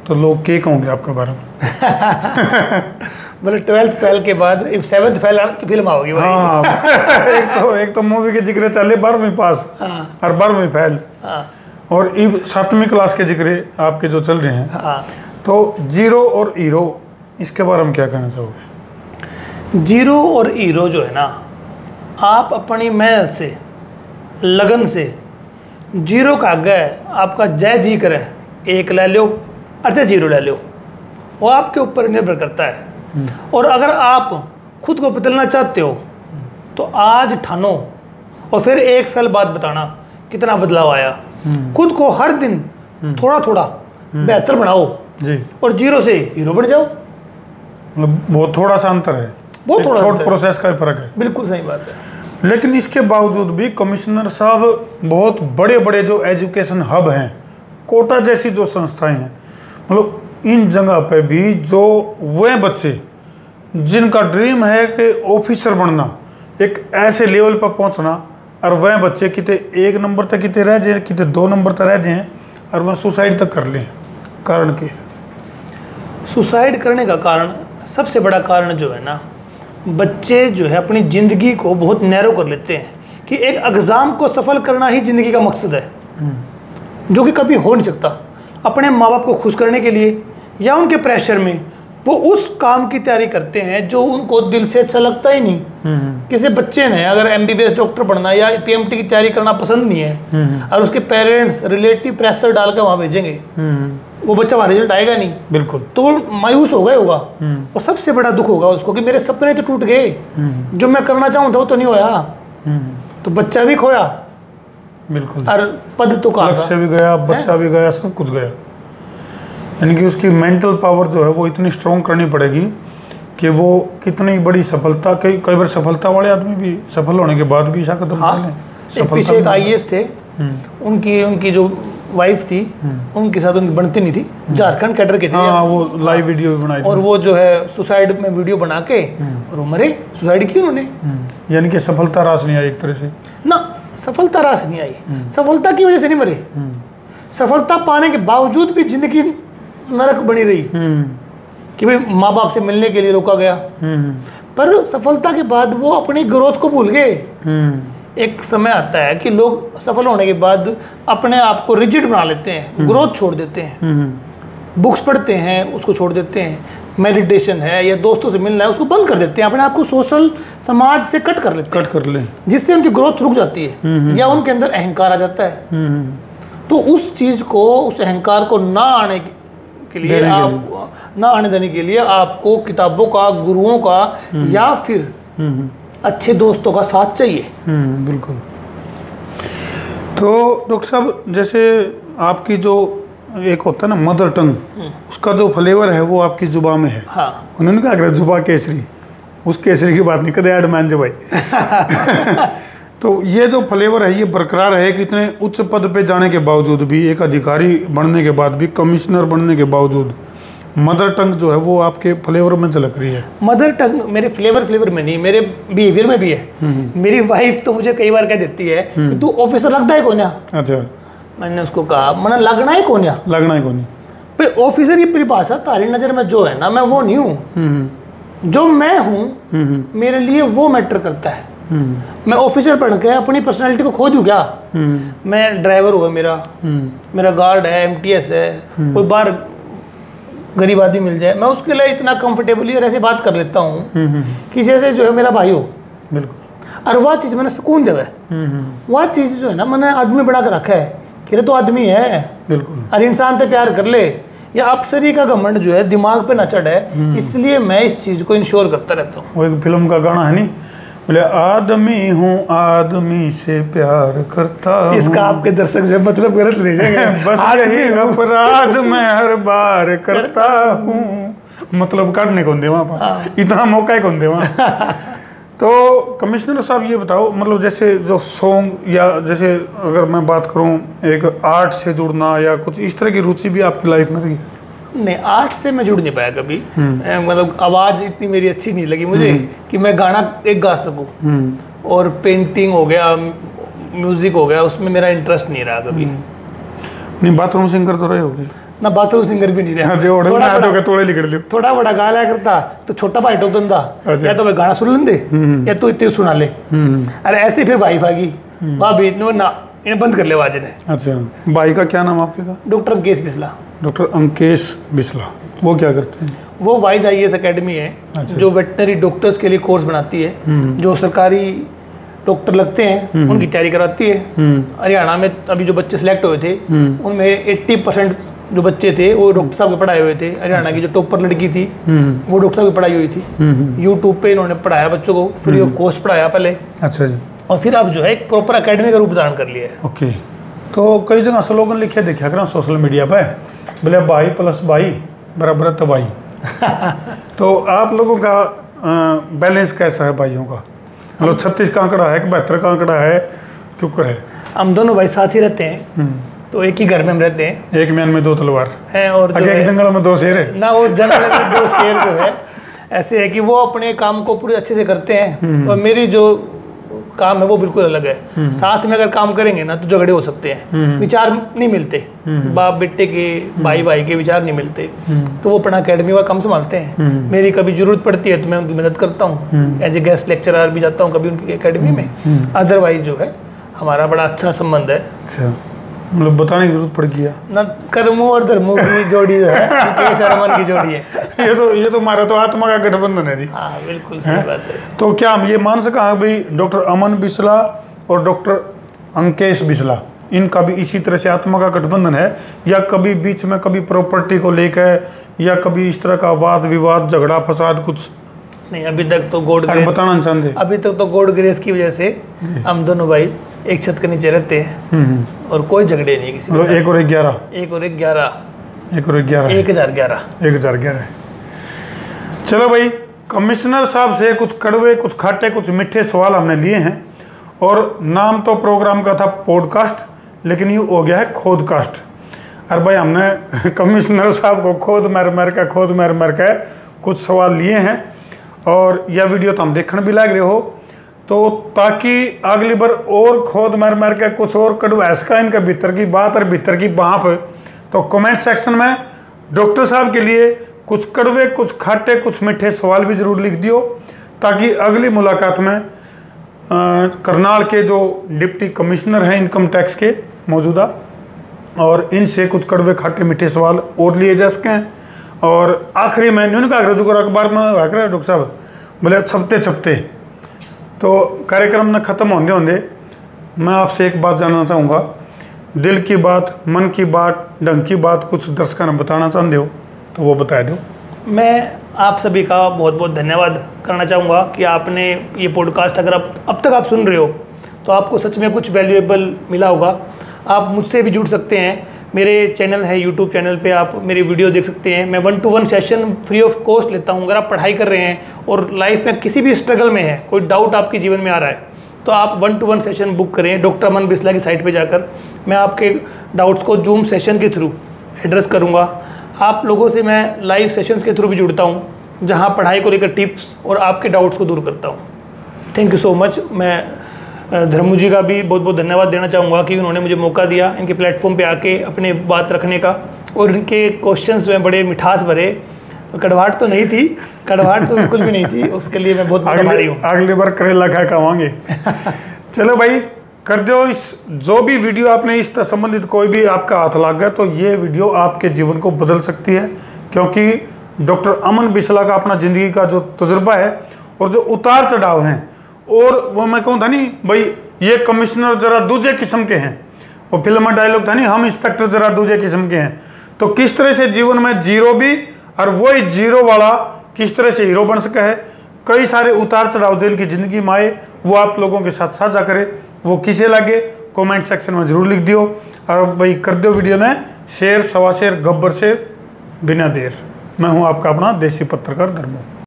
तो लोग क्या कहोगे आपके बारे में? मतलब 12th फेल के बाद 7th फेल की फिल्म आओगी भाई। हाँ एक तो मूवी के जिक्र चले 12वीं पास और 12वीं फेल, और 7वीं क्लास के जिक्र आपके जो चल रहे हैं। तो जीरो और हीरो, इसके बारे में क्या कहना चाहोगे? जीरो और हीरो जो है ना, आप अपनी मेहनत से, लगन से जीरो का आगे आपका जय जी करे 1 ले लो अरे 0 ले लो, वो आपके ऊपर निर्भर करता है। और अगर आप खुद को बदलना चाहते हो तो आज ठानो और फिर 1 साल बाद बताना कितना बदलाव आया। खुद को हर दिन थोड़ा थोड़ा बेहतर बनाओ जी, और जीरो से हीरो बन जाओ। मतलब बहुत थोड़ा सा अंतर है, बहुत थोड़ा थोड़ा प्रोसेस का ही फर्क है। बिल्कुल सही बात है। लेकिन इसके बावजूद भी कमिश्नर साहब बहुत बड़े बड़े जो एजुकेशन हब हैं, कोटा जैसी जो संस्थाएं हैं, मतलब इन जगह पे भी जो वह बच्चे जिनका ड्रीम है कि ऑफिसर बनना, एक ऐसे लेवल पर पहुंचना, और वह बच्चे कितने 1 नंबर तक कितने रह जाए, कितने 2 नंबर तक रह जाए, और वह सुसाइड तक कर लें। कारण क्या है? सुसाइड करने का कारण, सबसे बड़ा कारण जो है ना, बच्चे जो है अपनी ज़िंदगी को बहुत नैरो कर लेते हैं कि एक एग्ज़ाम को सफल करना ही ज़िंदगी का मकसद है, जो कि कभी हो नहीं सकता। अपने माँ बाप को खुश करने के लिए या उनके प्रेशर में वो उस काम की तैयारी करते हैं जो उनको दिल से अच्छा लगता ही नहीं। किसी बच्चे ने अगर MBBS डॉक्टर बनना या PMT की तैयारी करना पसंद नहीं है और उसके पेरेंट्स रिलेटिव प्रेशर डाल कर वहाँ भेजेंगे, वो बच्चा वहाँ रिजल्ट आएगा नहीं, बिल्कुल, तो वो मायूस हो गया होगा। और सबसे बड़ा दुख होगा उसको कि मेरे सपने तो टूट गए, जो मैं करना चाहूँ था वो तो नहीं होया, तो बच्चा भी खोया, बिल्कुल, और पद तो कहा लक्ष्य भी गया, बच्चा भी गया, सब कुछ गया। यानी कि उसकी मेंटल पावर जो है वो इतनी स्ट्रॉन्ग करनी पड़ेगी कि वो कितनी बड़ी सफलता, कई बार सफलता वाले आदमी भी सफल होने के बाद भी ऐसा कदम उठा लें। पीछे एक IAS थे, उनकी जो वाइफ थी, उनके साथ उनकी बनती नहीं थी, झारखंड कैडर के थे। हाँ, वो लाइव वीडियो भी बनाई और वो जो है सुसाइड में वीडियो बना के और वो मरे, सुसाइड की उन्होंने। यानी कि सफलता रास नहीं आई एक तरह से ना, सफलता रास नहीं आई, सफलता की वजह से नहीं मरे। सफलता पाने के बावजूद भी जिंदगी नरक बनी रही कि भाई माँ बाप से मिलने के लिए रोका गया, पर सफलता के बाद वो अपनी ग्रोथ को भूल गए। एक समय आता है कि लोग सफल होने के बाद अपने आप को रिजिड बना लेते हैं, ग्रोथ छोड़ देते हैं, बुक्स पढ़ते हैं उसको छोड़ देते हैं, मेडिटेशन है या दोस्तों से मिलना है उसको बंद कर देते हैं, अपने आप को सोशल समाज से कट कर लेते हैं, जिससे उनकी ग्रोथ रुक जाती है या उनके अंदर अहंकार आ जाता है। तो उस चीज़ को, उस अहंकार को ना आने के लिए ना आने देने के लिए आपको किताबों का, गुरुओं का या फिर अच्छे दोस्तों का साथ चाहिए। बिल्कुल। तो डॉक्टर साहब, जैसे आपकी जो एक होता है ना मदर टंग, उसका जो फ्लेवर है वो आपकी जुबान में है। हाँ। उन्होंने कहा अगर जुबा केसरी, उस केसरी की बात नहीं कदे ऐड मान जो भाई। तो ये जो फ्लेवर है ये बरकरार है कि इतने उच्च पद पे जाने के बावजूद भी, एक अधिकारी बनने के बाद भी, कमिश्नर बनने के बावजूद, मदर टंग जो है वो आपके फ्लेवर में झलक रही है। मदर टंग मेरे फ्लेवर में नहीं, मेरे बिहेवियर में भी है। मेरी वाइफ तो मुझे कई बार कह देती है कि तू ऑफिसर लगता है कौन? अच्छा, मैंने उसको कहा मैंने लगना है कौन? लगना है कौन? पे ऑफिसर की परिभाषा तारी नजर में जो है ना, मैं वो नहीं हूँ। जो मैं हूँ मेरे लिए वो मैटर करता है। मैं ऑफिसर पढ़ के अपनी पर्सनालिटी को खो दूँ क्या? मैं ड्राइवर हुआ, मेरा गार्ड है, MTS है, कोई बार गरीब आदमी मिल जाए, मैं उसके लिए इतना कंफर्टेबली और ऐसे बात कर लेता हूँ कि जैसे जो है मेरा भाई हो। बिल्कुल। और वह चीज़ मैंने सुकून देवे, वह चीज़ जो है ना मैंने आदमी बना कर रखा है कि तो आदमी है। बिल्कुल। और इंसान से प्यार कर ले, या अफसरी का घमंड जो है दिमाग पे न चढ़े, इसलिए मैं इस चीज़ को इंश्योर करता रहता हूँ। वो एक फिल्म का गाना है नहीं, बोले आदमी हूँ आदमी से प्यार करता हूँ। इसका आपके दर्शक जो मतलब गलत ले जाएंगे। बस यही अपराध मैं हर बार करता हूँ, मतलब काटने कौन दे वहाँ पर, इतना मौका ही कौन दे वहाँ। तो कमिश्नर साहब ये बताओ, मतलब जैसे जो सॉन्ग या जैसे अगर मैं बात करूँ एक आर्ट से जुड़ना या कुछ इस तरह की रुचि भी आपकी लाइफ में रही? नहीं, आर्ट से मैं जुड़ नहीं पाया कभी। मतलब आवाज़ इतनी मेरी अच्छी नहीं लगी मुझे कि मैं गाना एक गा सकूं। और पेंटिंग हो गया, म्यूज़िक हो गया, उसमें मेरा इंटरेस्ट नहीं रहा कभी। नहीं बाथरूम सिंगर तो रहे होगे ना, बाथरूम सिंगर भी नहीं रहा। जो थोड़ा बड़ा- थोड़े लिख लियो थोड़ा बड़ा गा लिया करता तो छोटा भाई टोक दंदा, अच्छा। या तो मैं गाना सुन लेंदे या तो इतने सुना ले। अरे ऐसे फिर वाइफ आ गई, वहाँ भी ना इन्हें बंद कर ले आवाज ने। अच्छा, भाई का क्या नाम आपके का? डॉक्टर अंकेश बिस्ला। डॉक्टर अंकेश बिस्ला, वो क्या करते हैं? वो वाइज IAS अकेडमी है, अच्छा। जो वेटनरी डॉक्टर्स के लिए कोर्स बनाती है, जो सरकारी डॉक्टर लगते हैं उनकी तैयारी कराती है। हरियाणा में अभी जो बच्चे सिलेक्ट हुए थे उनमें 80% जो बच्चे थे वो डॉक्टर साहब के पढ़ाए हुए थे। हरियाणा की जो टॉपर लड़की थी वो डॉक्टर साहब की पढ़ाई हुई थी। यूट्यूब पे इन्होंने पढ़ाया बच्चों को, फ्री ऑफ कॉस्ट पढ़ाया पहले, अच्छा जी। और फिर अब जो है एक प्रॉपर अकेडमी का रूप धारण कर लिया है। ओके, तो कई जगह स्लोगन लिखे देखा करा सोशल मीडिया पे, बोले भाई प्लस भाई बराबर तबाही। तो आप लोगों का बैलेंस कैसा है भाइयों का? मतलब 36 का आंकड़ा है कि 72 का आंकड़ा है, क्यों है? हम दोनों भाई साथ ही रहते हैं, तो एक ही घर में हम रहते हैं। एक म्यान में दो तलवार है, और जो आगे एक है- जंगल में दो शेर है ना, वो जंगल में 2 शेर जो है ऐसे है कि वो अपने काम को पूरे अच्छे से करते हैं, और मेरी जो काम है वो बिल्कुल अलग है। साथ में अगर काम करेंगे ना तो झगड़े हो सकते हैं, विचार नहीं मिलते, बाप बेटे के, भाई भाई के विचार नहीं मिलते। तो वो अपना अकेडमी का काम संभालते हैं। मेरी कभी जरूरत पड़ती है तो मैं उनकी मदद करता हूँ, एज ए गेस्ट लेक्चरर भी जाता हूँ कभी उनकी अकेडमी में। अदरवाइज जो है हमारा बड़ा अच्छा संबंध है। अच्छा, मतलब बताने की जरूरत पड़ गई है ना, कर्मों और धर्मों की जोड़ी जो है मुकेश और अमन की जोड़ी है। ये तो हमारा तो आत्मा का गठबंधन है जी। हाँ बिल्कुल सही बात है। तो क्या हम ये मान सका भाई डॉक्टर अमन बिस्ला और डॉक्टर अंकेश बिस्ला इनका भी इसी तरह से आत्मा का गठबंधन है, या कभी बीच में कभी प्रॉपर्टी को लेकर या कभी इस तरह का वाद विवाद झगड़ा फसाद कुछ? नहीं, अभी तक तो गॉड ग्रेस, बताना नहीं चाहते? अभी तक तो गॉड ग्रेस की वजह से हम दोनों भाई एक छत के नीचे रहते हैं और कोई झगड़े नहीं किसी मतलब 1 और 1 11 1 और 1 11 1 और 1 11 1011 1011। चलो भाई, कमिश्नर साहब से कुछ कड़वे कुछ खाटे कुछ मीठे सवाल हमने लिए हैं, और नाम तो प्रोग्राम का था पॉडकास्ट, लेकिन यूँ हो गया है खोदकास्ट। अरे भाई हमने कमिश्नर साहब को खोद मार के कुछ सवाल लिए हैं, और यह वीडियो तो हम देखने भी लग रहे हो, तो ताकि अगली बार और खोद मार के कुछ और कड़वा इसका इनका भीतर की बात और भीतर की बाँप, तो कमेंट सेक्शन में डॉक्टर साहब के लिए कुछ कड़वे कुछ खाटे कुछ मीठे सवाल भी ज़रूर लिख दियो, ताकि अगली मुलाकात में करनाल के जो डिप्टी कमिश्नर हैं इनकम टैक्स के मौजूदा, और इनसे कुछ कड़वे खाटे मीठे सवाल और लिए जा सकें। और आखिरी में न्यून का जो अखबार में आकर डॉक्टर साहब बोले छपते तो कार्यक्रम ने ख़त्म होंदे मैं आपसे एक बात जानना चाहूँगा, दिल की बात, मन की बात, ढंग की बात कुछ दर्शकों ने बताना चाहते हो तो वो बता दो। मैं आप सभी का बहुत बहुत धन्यवाद करना चाहूँगा कि आपने ये पॉडकास्ट अगर अब तक आप सुन रहे हो तो आपको सच में कुछ वैल्यूएबल मिला होगा। आप मुझसे भी जुड़ सकते हैं, मेरे चैनल है यूट्यूब चैनल पे आप मेरी वीडियो देख सकते हैं। मैं 1-to-1 session free of cost लेता हूँ। अगर आप पढ़ाई कर रहे हैं और लाइफ में किसी भी स्ट्रगल में है, कोई डाउट आपके जीवन में आ रहा है, तो आप 1-to-1 सेशन बुक करें डॉक्टर अमन बिस्ला की साइट पे जाकर। मैं आपके डाउट्स को जूम सेशन के थ्रू एड्रेस करूँगा। आप लोगों से मैं लाइव सेशंस के थ्रू भी जुड़ता हूँ, जहाँ पढ़ाई को लेकर टिप्स और आपके डाउट्स को दूर करता हूँ। Thank you so much. मैं धर्मू जी का भी बहुत बहुत धन्यवाद देना चाहूँगा कि उन्होंने मुझे मौका दिया इनके प्लेटफॉर्म पे आके अपने बात रखने का, और इनके क्वेश्चंस जो हैं बड़े मिठास भरे। कड़वाहट तो नहीं थी, कड़वाहट तो बिल्कुल भी नहीं थी, उसके लिए मैं बहुत आभारी हूँ। अगली बार करेला खा खावांगे। चलो भाई कर दो इस जो भी वीडियो आपने इस संबंधित कोई भी आपका हाथ लग गया तो ये वीडियो आपके जीवन को बदल सकती है, क्योंकि डॉक्टर अमन बिस्ला का अपना ज़िंदगी का जो तजुर्बा है और जो उतार चढ़ाव हैं, और वो मैं कहूँ था नहीं भाई ये कमिश्नर जरा दूसरे किस्म के हैं, वो फिल्म में डायलॉग था नहीं हम इंस्पेक्टर जरा दूसरे किस्म के हैं, तो किस तरह से जीवन में जीरो भी और वही जीरो वाला किस तरह से हीरो बन सका है। कई सारे उतार चढ़ाव जो इनकी ज़िंदगी में आए वो आप लोगों के साथ साझा करें, वो किसे लगे कमेंट सेक्शन में ज़रूर लिख दियो, और भाई कर दो वीडियो में शेयर, सवा शेयर, गब्बर शेयर बिना देर। मैं हूँ आपका अपना देसी पत्रकार धर्मू।